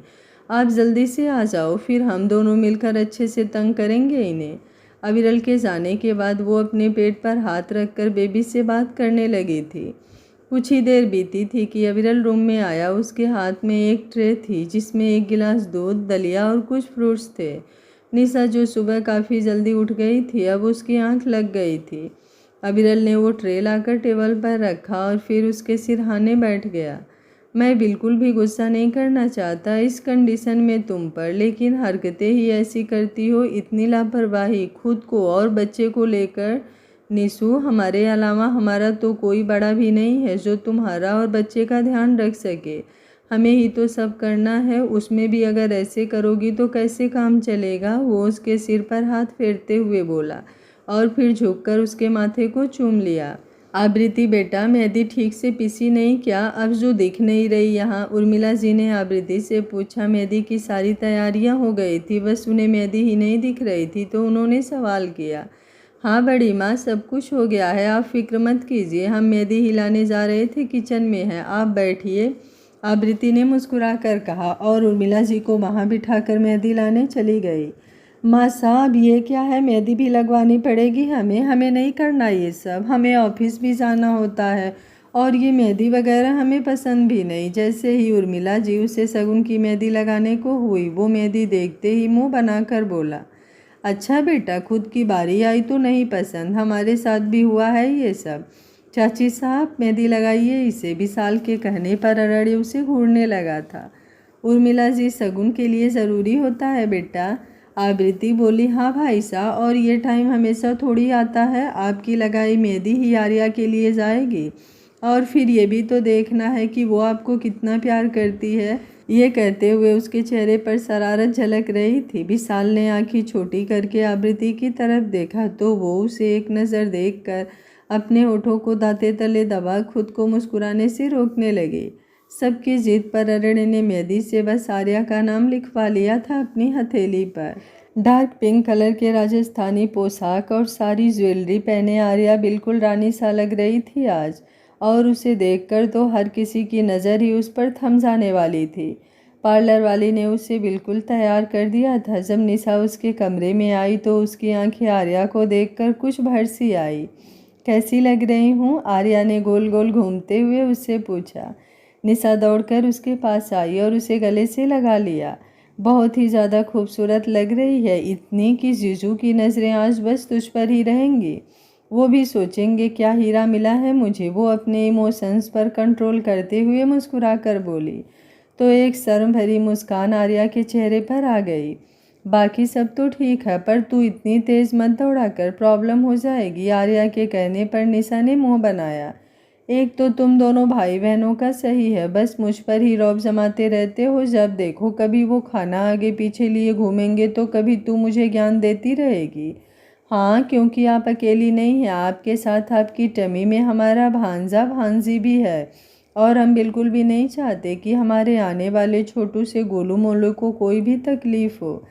आप जल्दी से आ जाओ, फिर हम दोनों मिलकर अच्छे से तंग करेंगे इन्हें। अविरल के जाने के बाद वो अपने पेट पर हाथ रखकर बेबी से बात करने लगी थी। कुछ ही देर बीती थी कि अविरल रूम में आया। उसके हाथ में एक ट्रे थी जिसमें एक गिलास दूध, दलिया और कुछ फ्रूट्स थे। निशा जो सुबह काफ़ी जल्दी उठ गई थी, अब उसकी आंख लग गई थी। अविरल ने वो ट्रे लाकर टेबल पर रखा और फिर उसके सिरहाने बैठ गया। मैं बिल्कुल भी गुस्सा नहीं करना चाहता इस कंडीशन में तुम पर, लेकिन हरकतें ही ऐसी करती हो, इतनी लापरवाही खुद को और बच्चे को लेकर। निशु, हमारे अलावा हमारा तो कोई बड़ा भी नहीं है जो तुम्हारा और बच्चे का ध्यान रख सके। हमें ही तो सब करना है, उसमें भी अगर ऐसे करोगी तो कैसे काम चलेगा। वो उसके सिर पर हाथ फेरते हुए बोला और फिर झुककर उसके माथे को चूम लिया। आबृति बेटा, मेहंदी ठीक से पिसी नहीं क्या? अब जो दिख नहीं रही यहाँ, उर्मिला जी ने आबृति से पूछा। मेहंदी की सारी तैयारियाँ हो गई थी, बस उन्हें मेहंदी ही नहीं दिख रही थी तो उन्होंने सवाल किया। हाँ बड़ी माँ, सब कुछ हो गया है, आप फिक्र मत कीजिए। हम मेहंदी हिलाने जा रहे थे, किचन में है, आप बैठिए, आबृति ने मुस्कुरा कर कहा और उर्मिला जी को वहाँ बिठाकर मेहंदी लाने चली गई। माँ साहब, ये क्या है? मेहंदी भी लगवानी पड़ेगी हमें? हमें नहीं करना ये सब, हमें ऑफिस भी जाना होता है और ये मेहंदी वगैरह हमें पसंद भी नहीं। जैसे ही उर्मिला जी उसे शगुन की मेहंदी लगाने को हुई, वो मेहंदी देखते ही मुंह बनाकर बोला, अच्छा बेटा, खुद की बारी आई तो नहीं पसंद, हमारे साथ भी हुआ है ये सब। चाची साहब, मेहंदी लगाइए इसे। विशाल के कहने पर अरड़े उसे घूरने लगा था। उर्मिला जी, शगुन के लिए ज़रूरी होता है बेटा, आबृति बोली। हाँ भाई साहब, और ये टाइम हमेशा थोड़ी आता है, आपकी लगाई मेहंदी ही आर्या के लिए जाएगी और फिर ये भी तो देखना है कि वो आपको कितना प्यार करती है। ये कहते हुए उसके चेहरे पर शरारत झलक रही थी। विशाल ने आंखें छोटी करके आबृति की तरफ देखा तो वो उसे एक नज़र देखकर अपने होठों को दांते तले दबा खुद को मुस्कुराने से रोकने लगी। सबकी जिद पर अरण्य ने मेहंदी से बस आर्या का नाम लिखवा लिया था अपनी हथेली पर। डार्क पिंक कलर के राजस्थानी पोशाक और सारी ज्वेलरी पहने आर्या बिल्कुल रानी सा लग रही थी आज, और उसे देखकर तो हर किसी की नज़र ही उस पर थम जाने वाली थी। पार्लर वाली ने उसे बिल्कुल तैयार कर दिया था। जब निशा उसके कमरे में आई तो उसकी आंखें आर्या को देखकर कुछ भर सी आई। कैसी लग रही हूँ? आर्या ने गोल गोल घूमते हुए उससे पूछा। निशा दौड़कर उसके पास आई और उसे गले से लगा लिया। बहुत ही ज़्यादा खूबसूरत लग रही है, इतनी कि जीजू की नज़रें आज बस तुझ पर ही रहेंगी। वो भी सोचेंगे क्या हीरा मिला है मुझे। वो अपने इमोशंस पर कंट्रोल करते हुए मुस्कुरा कर बोली तो एक शर्म भरी मुस्कान आर्या के चेहरे पर आ गई। बाकी सब तो ठीक है, पर तू इतनी तेज़ मत दौड़ा कर, प्रॉब्लम हो जाएगी। आर्या के कहने पर निशा ने मुंह बनाया। एक तो तुम दोनों भाई बहनों का सही है, बस मुझ पर ही रौब जमाते रहते हो। जब देखो कभी वो खाना आगे पीछे लिए घूमेंगे तो कभी तू मुझे ज्ञान देती रहेगी। हाँ, क्योंकि आप अकेली नहीं हैं, आपके साथ आपकी टमी में हमारा भांजा भांजी भी है और हम बिल्कुल भी नहीं चाहते कि हमारे आने वाले छोटू से गोलू मोलू को कोई भी तकलीफ़ हो।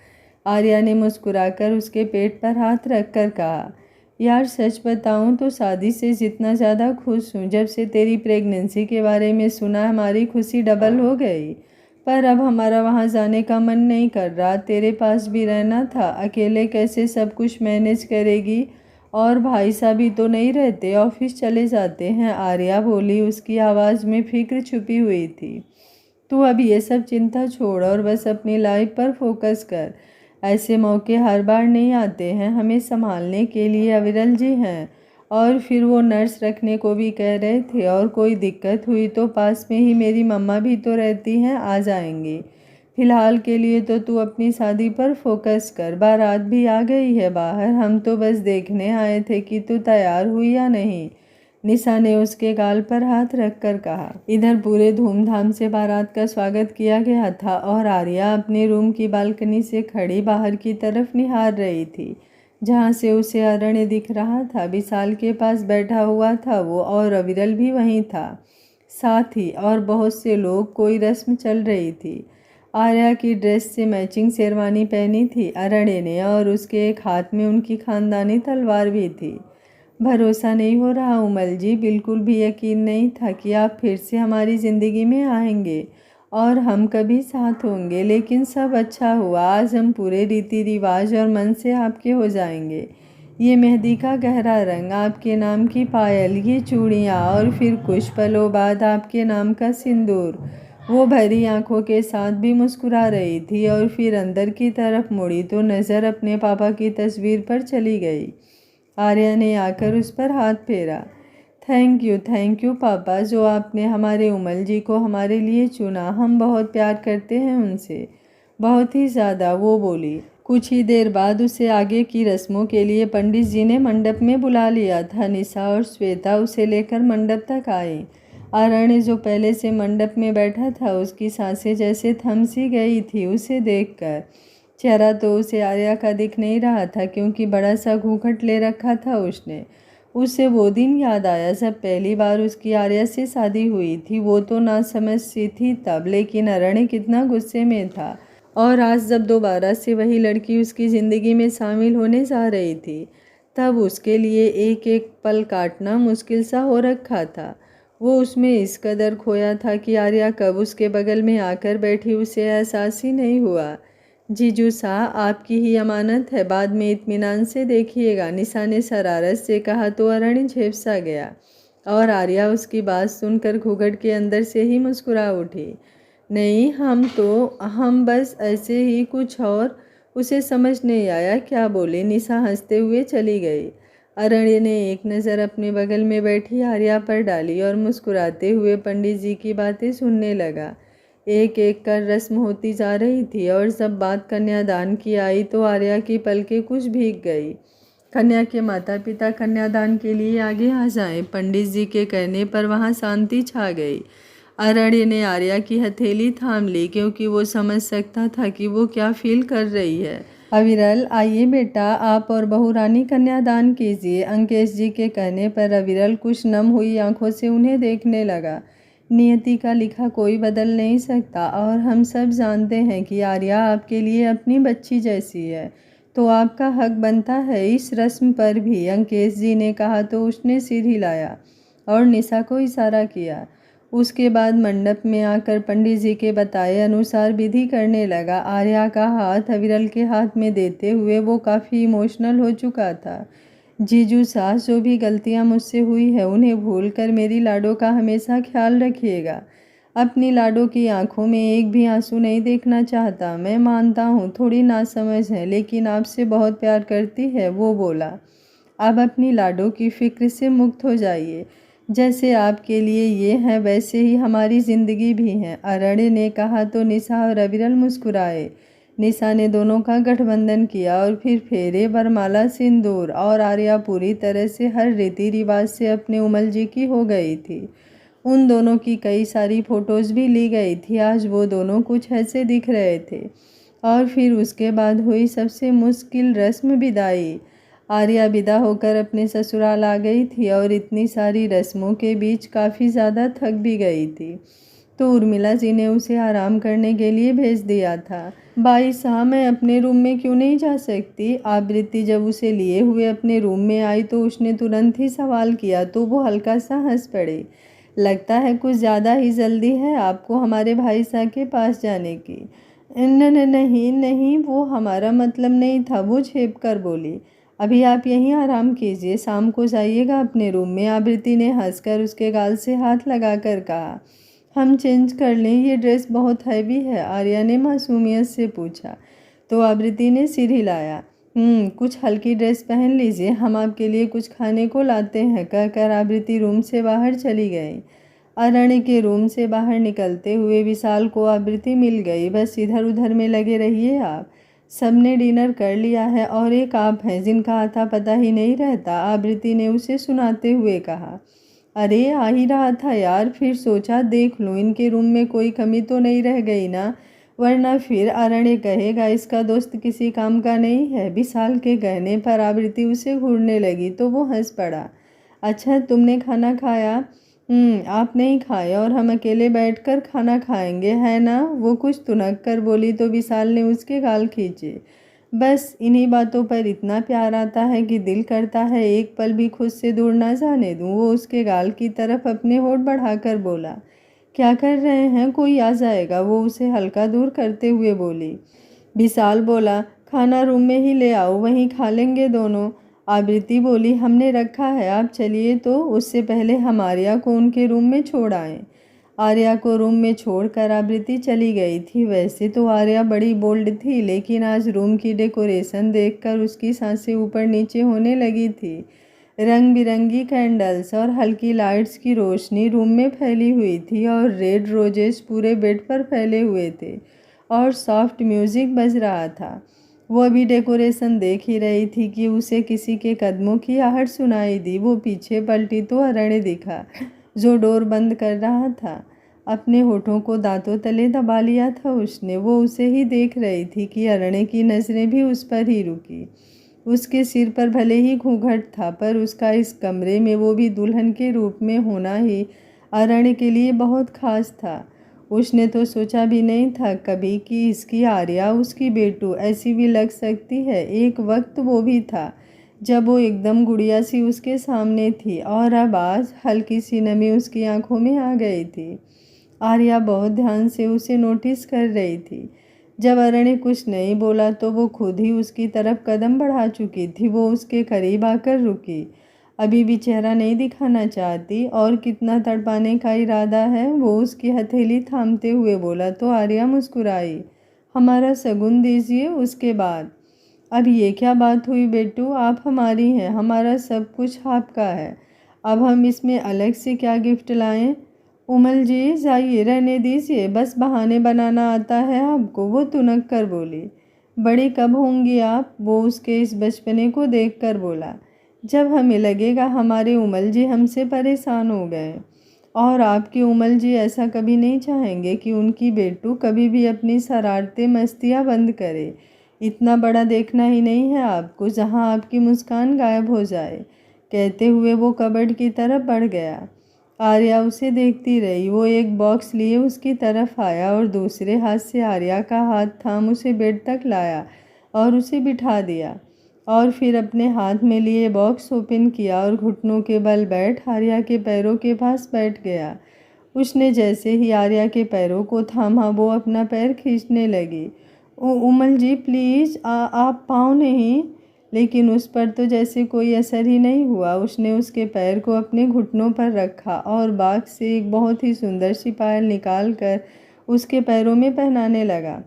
आर्या ने मुस्कुराकर उसके पेट पर हाथ रखकर कहा, यार सच बताऊं तो शादी से जितना ज़्यादा खुश हूँ, जब से तेरी प्रेगनेंसी के बारे में सुना हमारी खुशी डबल हो गई। पर अब हमारा वहाँ जाने का मन नहीं कर रहा, तेरे पास भी रहना था। अकेले कैसे सब कुछ मैनेज करेगी? और भाई साहब भी तो नहीं रहते, ऑफिस चले जाते हैं, आर्या बोली। उसकी आवाज़ में फिक्र छुपी हुई थी। तू अब ये सब चिंता छोड़ और बस अपनी लाइफ पर फोकस कर। ऐसे मौके हर बार नहीं आते हैं, हमें संभालने के लिए अविरल जी हैं और फिर वो नर्स रखने को भी कह रहे थे, और कोई दिक्कत हुई तो पास में ही मेरी मम्मा भी तो रहती हैं, आ जाएंगी। फिलहाल के लिए तो तू अपनी शादी पर फोकस कर। बारात भी आ गई है बाहर, हम तो बस देखने आए थे कि तू तैयार हुई या नहीं। निशा ने उसके गाल पर हाथ रखकर कहा। इधर पूरे धूमधाम से बारात का स्वागत किया गया था और आर्या अपने रूम की बालकनी से खड़ी बाहर की तरफ निहार रही थी, जहाँ से उसे अरण्य दिख रहा था। विशाल के पास बैठा हुआ था वो, और अविरल भी वहीं था, साथ ही और बहुत से लोग। कोई रस्म चल रही थी। आर्या की ड्रेस से मैचिंग शेरवानी पहनी थी अरण्य ने, और उसके एक हाथ में उनकी खानदानी तलवार भी थी। भरोसा नहीं हो रहा उमल जी, बिल्कुल भी यकीन नहीं था कि आप फिर से हमारी ज़िंदगी में आएंगे और हम कभी साथ होंगे। लेकिन सब अच्छा हुआ, आज हम पूरे रीति रिवाज और मन से आपके हो जाएंगे। ये मेहंदी का गहरा रंग, आपके नाम की पायल, ये चूड़ियाँ और फिर कुछ पलों बाद आपके नाम का सिंदूर। वो भरी आंखों के साथ भी मुस्कुरा रही थी और फिर अंदर की तरफ मुड़ी तो नज़र अपने पापा की तस्वीर पर चली गई। आर्या ने आकर उस पर हाथ फेरा। थैंक यू पापा, जो आपने हमारे उमल जी को हमारे लिए चुना। हम बहुत प्यार करते हैं उनसे, बहुत ही ज़्यादा, वो बोली। कुछ ही देर बाद उसे आगे की रस्मों के लिए पंडित जी ने मंडप में बुला लिया था। निशा और श्वेता उसे लेकर मंडप तक आई। आरण्य जो पहले से मंडप में बैठा था, उसकी सांसें जैसे थम सी गई थी उसे देखकर। चेहरा तो उसे आर्या का दिख नहीं रहा था, क्योंकि बड़ा सा घूंघट ले रखा था उसने। उसे वो दिन याद आया जब पहली बार उसकी आर्या से शादी हुई थी। वो तो नासमझ सी थी तब, लेकिन अरण्य कितना गुस्से में था। और आज जब दोबारा से वही लड़की उसकी ज़िंदगी में शामिल होने जा रही थी, तब उसके लिए एक एक पल काटना मुश्किल सा हो रखा था। वो उसमें इस कदर खोया था कि आर्या कब उसके बगल में आकर बैठी उसे एहसास ही नहीं हुआ। जीजू साहब, आपकी ही अमानत है, बाद में इत्मीनान से देखिएगा, निशा ने शरारत से कहा तो अरण्य झेप्सा गया और आर्या उसकी बात सुनकर घूंघट के अंदर से ही मुस्कुरा उठी। नहीं, हम बस ऐसे ही कुछ। और उसे समझ नहीं आया क्या बोले। निशा हंसते हुए चली गई। अरण्य ने एक नज़र अपने बगल में बैठी आर्या पर डाली और मुस्कुराते हुए पंडित जी की बातें सुनने लगा। एक एक कर रस्म होती जा रही थी और जब बात कन्यादान की आई तो आर्या की पलकें कुछ भीग गई। कन्या के माता पिता कन्यादान के लिए आगे आ जाएं। पंडित जी के कहने पर वहां शांति छा गई। अरण्य ने आर्या की हथेली थाम ली, क्योंकि वो समझ सकता था कि वो क्या फील कर रही है। अविरल, आइए बेटा, आप और बहू रानी कन्यादान कीजिए। अंकेश जी के कहने पर अविरल कुछ नम हुई आंखों से उन्हें देखने लगा। नियति का लिखा कोई बदल नहीं सकता और हम सब जानते हैं कि आर्या आपके लिए अपनी बच्ची जैसी है, तो आपका हक बनता है इस रस्म पर भी। अंकेश जी ने कहा तो उसने सिर हिलाया और निशा को इशारा किया। उसके बाद मंडप में आकर पंडित जी के बताए अनुसार विधि करने लगा। आर्या का हाथ अविरल के हाथ में देते हुए वो काफ़ी इमोशनल हो चुका था। जीजू सास, जो भी गलतियां मुझसे हुई है उन्हें भूलकर मेरी लाडो का हमेशा ख्याल रखिएगा। अपनी लाडो की आंखों में एक भी आंसू नहीं देखना चाहता। मैं मानता हूँ थोड़ी नासमझ है, लेकिन आपसे बहुत प्यार करती है, वो बोला। अब अपनी लाडो की फिक्र से मुक्त हो जाइए। जैसे आपके लिए ये है वैसे ही हमारी ज़िंदगी भी है, अरण्य ने कहा तो निशा और अविरल मुस्कुराए। निशा ने दोनों का गठबंधन किया और फिर फेरे, वरमाला, सिंदूर, और आर्या पूरी तरह से हर रीति रिवाज से अपने उमल जी की हो गई थी। उन दोनों की कई सारी फोटोज़ भी ली गई थी। आज वो दोनों कुछ ऐसे दिख रहे थे। और फिर उसके बाद हुई सबसे मुश्किल रस्म, विदाई। आर्या विदा होकर अपने ससुराल आ गई थी और इतनी सारी रस्मों के बीच काफ़ी ज़्यादा थक भी गई थी, तो उर्मिला जी ने उसे आराम करने के लिए भेज दिया था। भाई साहब, मैं अपने रूम में क्यों नहीं जा सकती? आवृत्ति जब उसे लिए हुए अपने रूम में आई तो उसने तुरंत ही सवाल किया, तो वो हल्का सा हंस पड़ी। लगता है कुछ ज़्यादा ही जल्दी है आपको हमारे भाई साहब के पास जाने की। नहीं नहीं, वो हमारा मतलब नहीं था, वो झेप कर बोली। अभी आप यहीं आराम कीजिए, शाम को जाइएगा अपने रूम में। आवृत्ति ने हंसकर उसके गाल से हाथ लगाकर कहा। हम चेंज कर लें, ये ड्रेस बहुत हैवी है, आर्या ने मासूमियत से पूछा। तो आवृत्ति ने सिर हिलाया। कुछ हल्की ड्रेस पहन लीजिए, हम आपके लिए कुछ खाने को लाते हैं, कहकर आवृत्ति रूम से बाहर चली गई। अरण्य के रूम से बाहर निकलते हुए विशाल को आवृत्ति मिल गई। बस इधर उधर में लगे रहिए आप, सबने डिनर कर लिया है और एक आप हैं जिनका आता पता ही नहीं रहता, आवृत्ति ने उसे सुनाते हुए कहा। अरे आ ही रहा था यार, फिर सोचा देख लूँ इनके रूम में कोई कमी तो नहीं रह गई ना, वरना फिर अरण्य कहेगा इसका दोस्त किसी काम का नहीं है। विशाल के कहने पर आवृत्ति उसे घूरने लगी तो वो हंस पड़ा। अच्छा, तुमने खाना खाया? आप नहीं खाए और हम अकेले बैठकर खाना खाएंगे, है ना? वो कुछ तुनक कर बोली तो विशाल ने उसके गाल खींचे। बस इन्हीं बातों पर इतना प्यार आता है कि दिल करता है एक पल भी खुद से दूर ना जाने दूँ, वो उसके गाल की तरफ अपने होठ बढ़ाकर बोला। क्या कर रहे हैं, कोई आ जाएगा, वो उसे हल्का दूर करते हुए बोली। विशाल बोला, खाना रूम में ही ले आओ, वहीं खा लेंगे दोनों। आकृति बोली, हमने रखा है, आप चलिए तो उससे पहले हम आर्या को उनके रूम में छोड़ आए। आर्या को रूम में छोड़कर आकृति चली गई थी। वैसे तो आर्या बड़ी बोल्ड थी, लेकिन आज रूम की डेकोरेशन देखकर उसकी सांसें ऊपर नीचे होने लगी थी। रंग बिरंगी कैंडल्स और हल्की लाइट्स की रोशनी रूम में फैली हुई थी और रेड रोजेस पूरे बेड पर फैले हुए थे और सॉफ्ट म्यूजिक बज रहा था। वो अभी डेकोरेशन देख ही रही थी कि उसे किसी के कदमों की आहट सुनाई दी। वो पीछे पलटी तो अरण्य दिखा, जो डोर बंद कर रहा था। अपने होठों को दांतों तले दबा लिया था उसने। वो उसे ही देख रही थी कि अरण्य की नज़रें भी उस पर ही रुकी। उसके सिर पर भले ही घूंघट था, पर उसका इस कमरे में वो भी दुल्हन के रूप में होना ही अरण्य के लिए बहुत खास था। उसने तो सोचा भी नहीं था कभी कि इसकी आर्या उसकी बेटू ऐसी भी लग सकती है। एक वक्त वो भी था जब वो एकदम गुड़िया सी उसके सामने थी और अब आज हल्की सी नमी उसकी आंखों में आ गई थी। आर्या बहुत ध्यान से उसे नोटिस कर रही थी। जब अरण्य कुछ नहीं बोला तो वो खुद ही उसकी तरफ कदम बढ़ा चुकी थी। वो उसके करीब आकर रुकी। अभी भी चेहरा नहीं दिखाना चाहती और कितना तड़पाने का इरादा है, वो उसकी हथेली थामते हुए बोला तो आर्या मुस्कुराई। हमारा शगुन दीजिए, उसके बाद। अब ये क्या बात हुई बेटू, आप हमारी हैं, हमारा सब कुछ आपका है। अब हम इसमें अलग से क्या गिफ्ट लाएं? उमल जी जाइए, रहने दीजिए, बस बहाने बनाना आता है आपको, वो तुनक कर बोली। बड़ी कब होंगी आप? वो उसके इस बचपने को देख कर बोला। जब हमें लगेगा हमारे उमल जी हमसे परेशान हो गए। और आपकी उमल जी ऐसा कभी नहीं चाहेंगे कि उनकी बेटू कभी भी अपनी शरारतें मस्तियाँ बंद करे। इतना बड़ा देखना ही नहीं है आपको जहाँ आपकी मुस्कान गायब हो जाए। कहते हुए वो कबर्ड की तरफ बढ़ गया। आर्या उसे देखती रही। वो एक बॉक्स लिए उसकी तरफ आया और दूसरे हाथ से आर्या का हाथ थाम उसे बेड तक लाया और उसे बिठा दिया और फिर अपने हाथ में लिए बॉक्स ओपन किया और घुटनों के बल बैठ आर्या के पैरों के पास बैठ गया। उसने जैसे ही आर्या के पैरों को थामा, वो अपना पैर खींचने लगी। उमल जी प्लीज़, आप पाँव नहीं। लेकिन उस पर तो जैसे कोई असर ही नहीं हुआ। उसने उसके पैर को अपने घुटनों पर रखा और बाग से एक बहुत ही सुंदर सी पायल निकाल कर उसके पैरों में पहनाने लगा।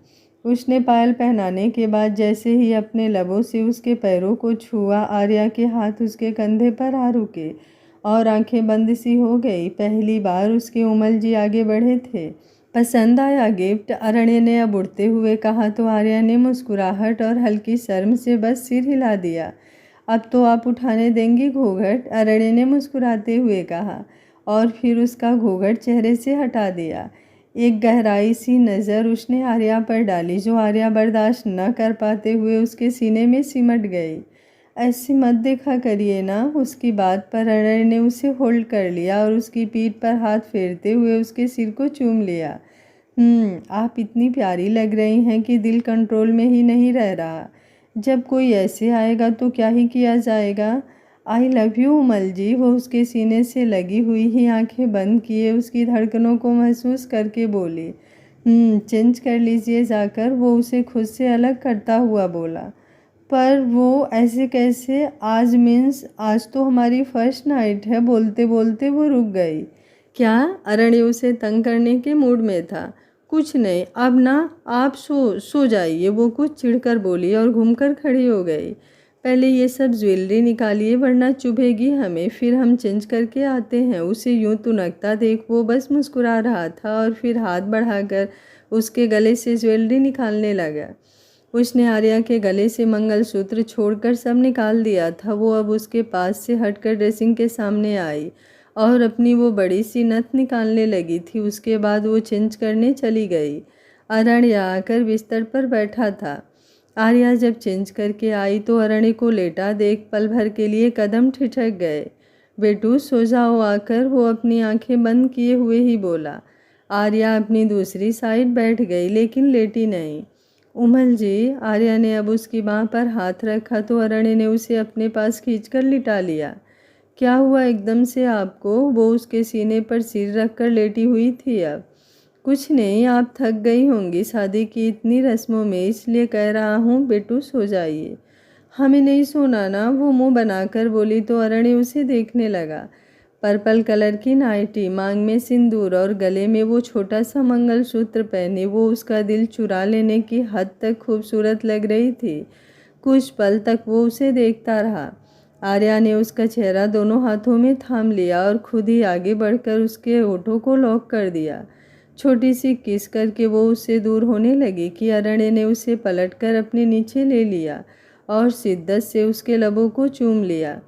उसने पायल पहनाने के बाद जैसे ही अपने लबों से उसके पैरों को छुआ, आर्या के हाथ उसके कंधे पर आ रुके और आंखें बंद सी हो गई। पहली बार उसके उमल जी आगे बढ़े थे। पसंद आया गिफ्ट? अरण्य ने अब उड़ते हुए कहा तो आर्या ने मुस्कुराहट और हल्की शर्म से बस सिर हिला दिया। अब तो आप उठाने देंगी घूंघट? अरण्य ने मुस्कुराते हुए कहा और फिर उसका घूंघट चेहरे से हटा दिया। एक गहराई सी नज़र उसने आर्या पर डाली, जो आर्या बर्दाश्त न कर पाते हुए उसके सीने में सिमट गई। ऐसे मत देखा करिए ना। उसकी बात पर अरण्य ने उसे होल्ड कर लिया और उसकी पीठ पर हाथ फेरते हुए उसके सिर को चूम लिया। आप इतनी प्यारी लग रही हैं कि दिल कंट्रोल में ही नहीं रह रहा। जब कोई ऐसे आएगा तो क्या ही किया जाएगा। आई लव यू उमल जी। वो उसके सीने से लगी हुई ही आंखें बंद किए उसकी धड़कनों को महसूस करके बोली। चेंज कर लीजिए जाकर, वो उसे खुद से अलग करता हुआ बोला। पर वो ऐसे कैसे? आज मीन्स आज तो हमारी फर्स्ट नाइट है। बोलते बोलते वो रुक गई। क्या? अरण्य उसे तंग करने के मूड में था। कुछ नहीं, अब ना आप सो जाइए, वो कुछ चिढ़कर बोली और घूमकर खड़ी हो गई। पहले ये सब ज्वेलरी निकालिए वरना चुभेगी हमें, फिर हम चेंज करके आते हैं। उसे यूं तुनकता देख वो बस मुस्कुरा रहा था और फिर हाथ बढ़ाकर उसके गले से ज्वेलरी निकालने लगा। उसने आर्या के गले से मंगलसूत्र छोड़कर सब निकाल दिया था। वो अब उसके पास से हटकर ड्रेसिंग के सामने आई और अपनी वो बड़ी सी नथ निकालने लगी थी। उसके बाद वो चेंज करने चली गई। अरण्य आकर बिस्तर पर बैठा था। आर्या जब चेंज करके आई तो अरण्य को लेटा देख पल भर के लिए कदम ठिठक गए। बेटू सो जाओ आकर, वो अपनी आंखें बंद किए हुए ही बोला। आर्या अपनी दूसरी साइड बैठ गई लेकिन लेटी नहीं। उमल जी, आर्या ने अब उसकी बाह पर हाथ रखा तो अरण्य ने उसे अपने पास खींचकर लिटा लिया। क्या हुआ एकदम से आपको? वो उसके सीने पर सिर रखकर लेटी हुई थी अब। कुछ नहीं, आप थक गई होंगी शादी की इतनी रस्मों में, इसलिए कह रहा हूँ बेटू सो जाइए। हमें नहीं सोना ना, वो मुंह बनाकर बोली तो अरण्य उसे देखने लगा। पर्पल कलर की नाइटी, मांग में सिंदूर और गले में वो छोटा सा मंगलसूत्र पहने वो उसका दिल चुरा लेने की हद तक खूबसूरत लग रही थी। कुछ पल तक वो उसे देखता रहा। आर्या ने उसका चेहरा दोनों हाथों में थाम लिया और खुद ही आगे बढ़कर उसके होठों को लॉक कर दिया। छोटी सी किस करके वो उससे दूर होने लगी कि अरण्य ने उसे पलटकर अपने नीचे ले लिया और शिद्दत से उसके लबों को चूम लिया।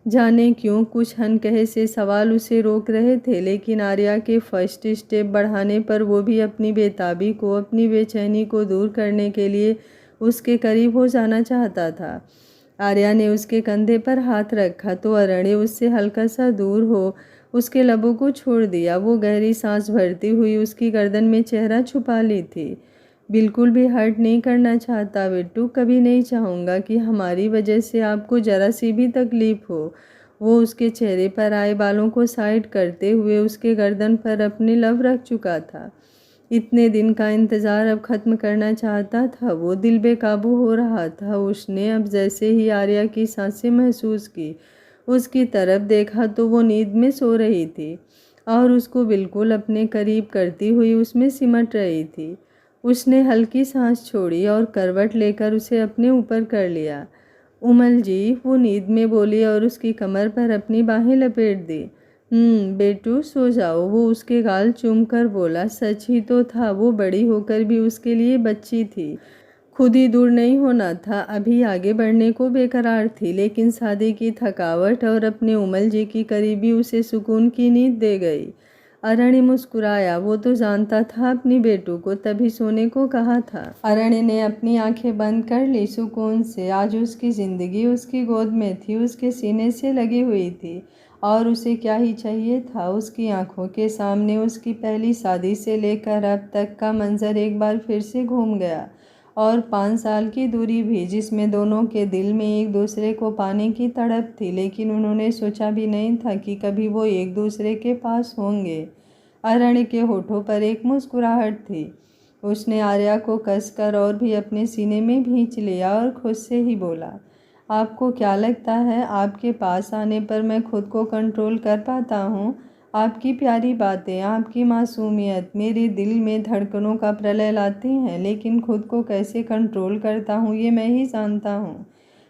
जाने क्यों कुछ अनकहे से सवाल उसे रोक रहे थे, लेकिन आर्या के फर्स्ट स्टेप बढ़ाने पर वो भी अपनी बेताबी को, अपनी बेचैनी को दूर करने के लिए उसके करीब हो जाना चाहता था। आर्या ने उसके कंधे पर हाथ रखा तो अरण्य उससे हल्का सा दूर हो उसके लबों को छोड़ दिया। वो गहरी सांस भरती हुई उसकी गर्दन में चेहरा छुपा ली थी। बिल्कुल भी हर्ट नहीं करना चाहता बिट्टू, कभी नहीं चाहूँगा कि हमारी वजह से आपको ज़रा सी भी तकलीफ़ हो। वो उसके चेहरे पर आए बालों को साइड करते हुए उसके गर्दन पर अपने लब रख चुका था। इतने दिन का इंतज़ार अब ख़त्म करना चाहता था वो, दिल बेकाबू हो रहा था। उसने अब जैसे ही आर्या की सांसें महसूस की, उसकी तरफ देखा तो वो नींद में सो रही थी और उसको बिल्कुल अपने करीब करती हुई उसमें सिमट रही थी। उसने हल्की सांस छोड़ी और करवट लेकर उसे अपने ऊपर कर लिया। उमल जी, वो नींद में बोली और उसकी कमर पर अपनी बाहें लपेट दी। बेटू सो जाओ, वो उसके गाल चूमकर बोला। सच ही तो था, वो बड़ी होकर भी उसके लिए बच्ची थी। खुद ही दूर नहीं होना था, अभी आगे बढ़ने को बेकरार थी, लेकिन शादी की थकावट और अपने उमल जी की करीबी उसे सुकून की नींद दे गई। अरण्य मुस्कुराया, वो तो जानता था अपनी बेटू को, तभी सोने को कहा था। अरण्य ने अपनी आंखें बंद कर ली सुकून से। आज उसकी जिंदगी उसकी गोद में थी, उसके सीने से लगी हुई थी और उसे क्या ही चाहिए था। उसकी आंखों के सामने उसकी पहली शादी से लेकर अब तक का मंजर एक बार फिर से घूम गया और 5 साल की दूरी भी, जिसमें दोनों के दिल में एक दूसरे को पाने की तड़प थी, लेकिन उन्होंने सोचा भी नहीं था कि कभी वो एक दूसरे के पास होंगे। अरण्य के होठों पर एक मुस्कुराहट थी। उसने आर्या को कसकर और भी अपने सीने में भींच लिया और खुद से ही बोला, आपको क्या लगता है आपके पास आने पर मैं खुद को कंट्रोल कर पाता हूँ? आपकी प्यारी बातें, आपकी मासूमियत मेरे दिल में धड़कनों का प्रलय लाती हैं, लेकिन खुद को कैसे कंट्रोल करता हूँ ये मैं ही जानता हूँ।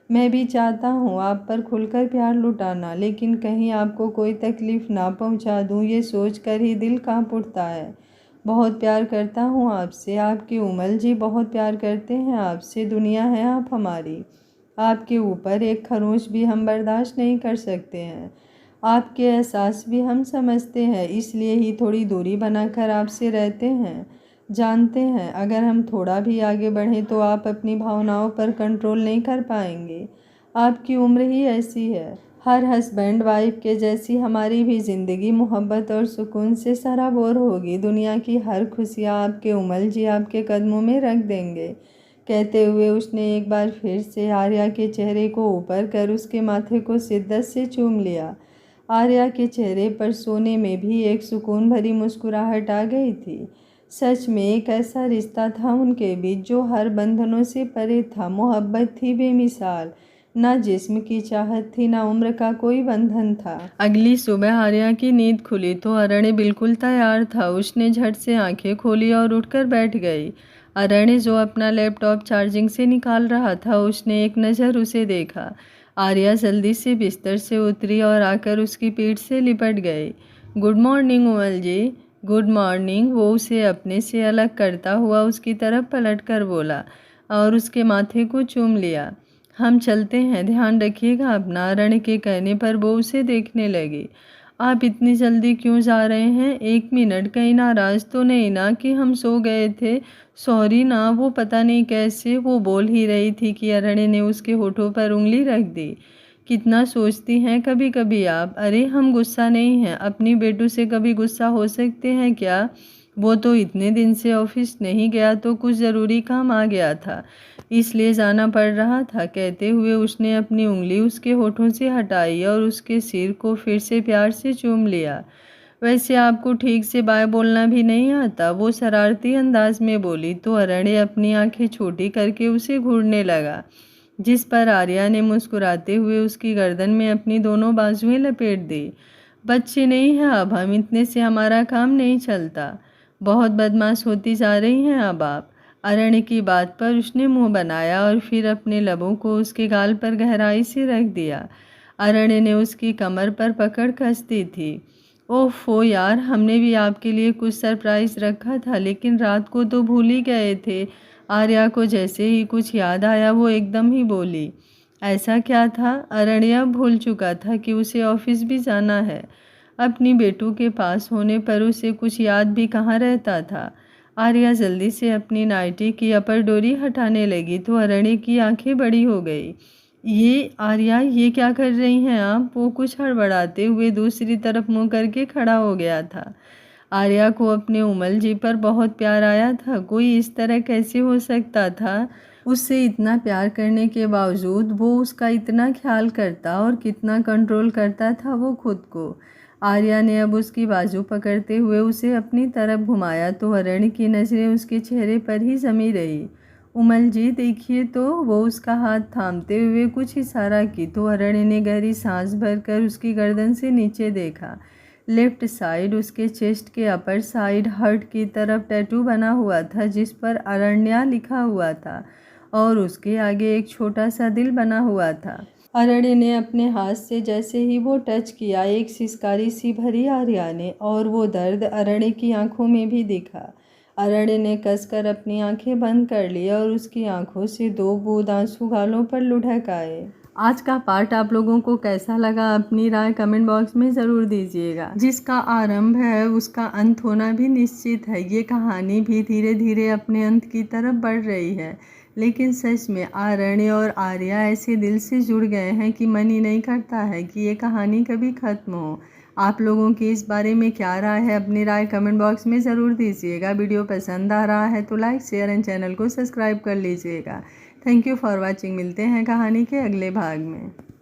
मैं भी चाहता हूँ आप पर खुलकर प्यार लुटाना, लेकिन कहीं आपको कोई तकलीफ़ ना पहुँचा दूँ, ये सोच कर ही दिल कांप उठता है। बहुत प्यार करता हूँ आपसे, आपके उमल जी बहुत प्यार करते हैं आपसे, दुनिया है आप हमारी। आपके ऊपर एक खरोंच भी हम बर्दाश्त नहीं कर सकते हैं। आपके एहसास भी हम समझते हैं, इसलिए ही थोड़ी दूरी बनाकर आपसे रहते हैं। जानते हैं अगर हम थोड़ा भी आगे बढ़ें तो आप अपनी भावनाओं पर कंट्रोल नहीं कर पाएंगे। आपकी उम्र ही ऐसी है। हर हस्बैंड वाइफ के जैसी हमारी भी ज़िंदगी मोहब्बत और सुकून से सराबोर होगी। दुनिया की हर खुशियाँ आपके उमल जी आपके कदमों में रख देंगे। कहते हुए उसने एक बार फिर से आर्या के चेहरे को ऊपर कर उसके माथे को शिद्दत से चूम लिया। आर्या के चेहरे पर सोने में भी एक सुकून भरी मुस्कुराहट आ गई थी। सच में एक ऐसा रिश्ता था उनके बीच जो हर बंधनों से परे था। मोहब्बत थी बेमिसाल, ना जिस्म की चाहत थी, ना उम्र का कोई बंधन था। अगली सुबह आर्या की नींद खुली तो अरण्य बिल्कुल तैयार था। उसने झट से आंखें खोली और उठकर बैठ गई। अरण्य जो अपना लैपटॉप चार्जिंग से निकाल रहा था, उसने एक नज़र उसे देखा। आर्या जल्दी से बिस्तर से उतरी और आकर उसकी पीठ से लिपट गई। गुड मॉर्निंग उमल जी। गुड मॉर्निंग, वो उसे अपने से अलग करता हुआ उसकी तरफ पलट कर बोला और उसके माथे को चूम लिया। हम चलते हैं, ध्यान रखिएगा अपना। अरण्य के कहने पर वो उसे देखने लगी। आप इतनी जल्दी क्यों जा रहे हैं? 1 मिनट, कहीं नाराज़ तो नहीं ना कि हम सो गए थे? सॉरी ना, वो पता नहीं कैसे वो बोल ही रही थी कि अरण्य ने उसके होठों पर उंगली रख दी। कितना सोचती हैं कभी कभी आप। अरे हम गुस्सा नहीं हैं, अपनी बेटू से कभी गुस्सा हो सकते हैं क्या? वो तो इतने दिन से ऑफिस नहीं गया, तो कुछ ज़रूरी काम आ गया था, इसलिए जाना पड़ रहा था। कहते हुए उसने अपनी उंगली उसके होठों से हटाई और उसके सिर को फिर से प्यार से चूम लिया। वैसे आपको ठीक से बाय बोलना भी नहीं आता, वो शरारती अंदाज में बोली। तो अरण्य अपनी आंखें छोटी करके उसे घूरने लगा, जिस पर आर्या ने मुस्कुराते हुए उसकी गर्दन में अपनी दोनों बाजुएं लपेट दी। बच्चे नहीं हैं अब हम, इतने से हमारा काम नहीं चलता। बहुत बदमाश होती जा रही हैं अब आप। अरण्य की बात पर उसने मुंह बनाया और फिर अपने लबों को उसके गाल पर गहराई से रख दिया। अरण्य ने उसकी कमर पर पकड़ कस दी थी। ओफो यार, हमने भी आपके लिए कुछ सरप्राइज रखा था, लेकिन रात को तो भूल ही गए थे। आर्या को जैसे ही कुछ याद आया वो एकदम ही बोली। ऐसा क्या था? अरण्या भूल चुका था कि उसे ऑफिस भी जाना है। अपनी बेटू के पास होने पर उसे कुछ याद भी कहाँ रहता था। आर्या जल्दी से अपनी नाइटी की अपर डोरी हटाने लगी तो अरण्य की आंखें बड़ी हो गई। ये आर्या, ये क्या कर रही हैं आप? वो कुछ हड़बड़ाते हुए दूसरी तरफ मुंह करके खड़ा हो गया था। आर्या को अपने उमल जी पर बहुत प्यार आया था। कोई इस तरह कैसे हो सकता था? उससे इतना प्यार करने के बावजूद वो उसका इतना ख्याल करता और कितना कंट्रोल करता था वो खुद को। आर्या ने अब उसकी बाजू पकड़ते हुए उसे अपनी तरफ घुमाया तो अरण्य की नज़रें उसके चेहरे पर ही जमी रही। उमल जी देखिए तो, वो उसका हाथ थामते हुए कुछ इशारा की तो अरण्य ने गहरी सांस भरकर उसकी गर्दन से नीचे देखा। लेफ्ट साइड उसके चेस्ट के अपर साइड हर्ट की तरफ टैटू बना हुआ था, जिस पर अरण्या लिखा हुआ था और उसके आगे एक छोटा सा दिल बना हुआ था। अरण्य ने अपने हाथ से जैसे ही वो टच किया, एक सिसकारी सी भरी आर्या ने, और वो दर्द अरण्य की आंखों में भी दिखा। अरण्य ने कसकर अपनी आंखें बंद कर ली और उसकी आंखों से 2 बूंद आंसू गालों पर लुढ़क आए। आज का पार्ट आप लोगों को कैसा लगा, अपनी राय कमेंट बॉक्स में ज़रूर दीजिएगा। जिसका आरंभ है उसका अंत होना भी निश्चित है। ये कहानी भी धीरे धीरे अपने अंत की तरफ बढ़ रही है, लेकिन सच में अरण्य और आर्या ऐसे दिल से जुड़ गए हैं कि मन ही नहीं करता है कि ये कहानी कभी ख़त्म हो। आप लोगों की इस बारे में क्या राय है, अपनी राय कमेंट बॉक्स में ज़रूर दीजिएगा। वीडियो पसंद आ रहा है तो लाइक शेयर एंड चैनल को सब्सक्राइब कर लीजिएगा। Thank you for watching. मिलते हैं कहानी के अगले भाग में।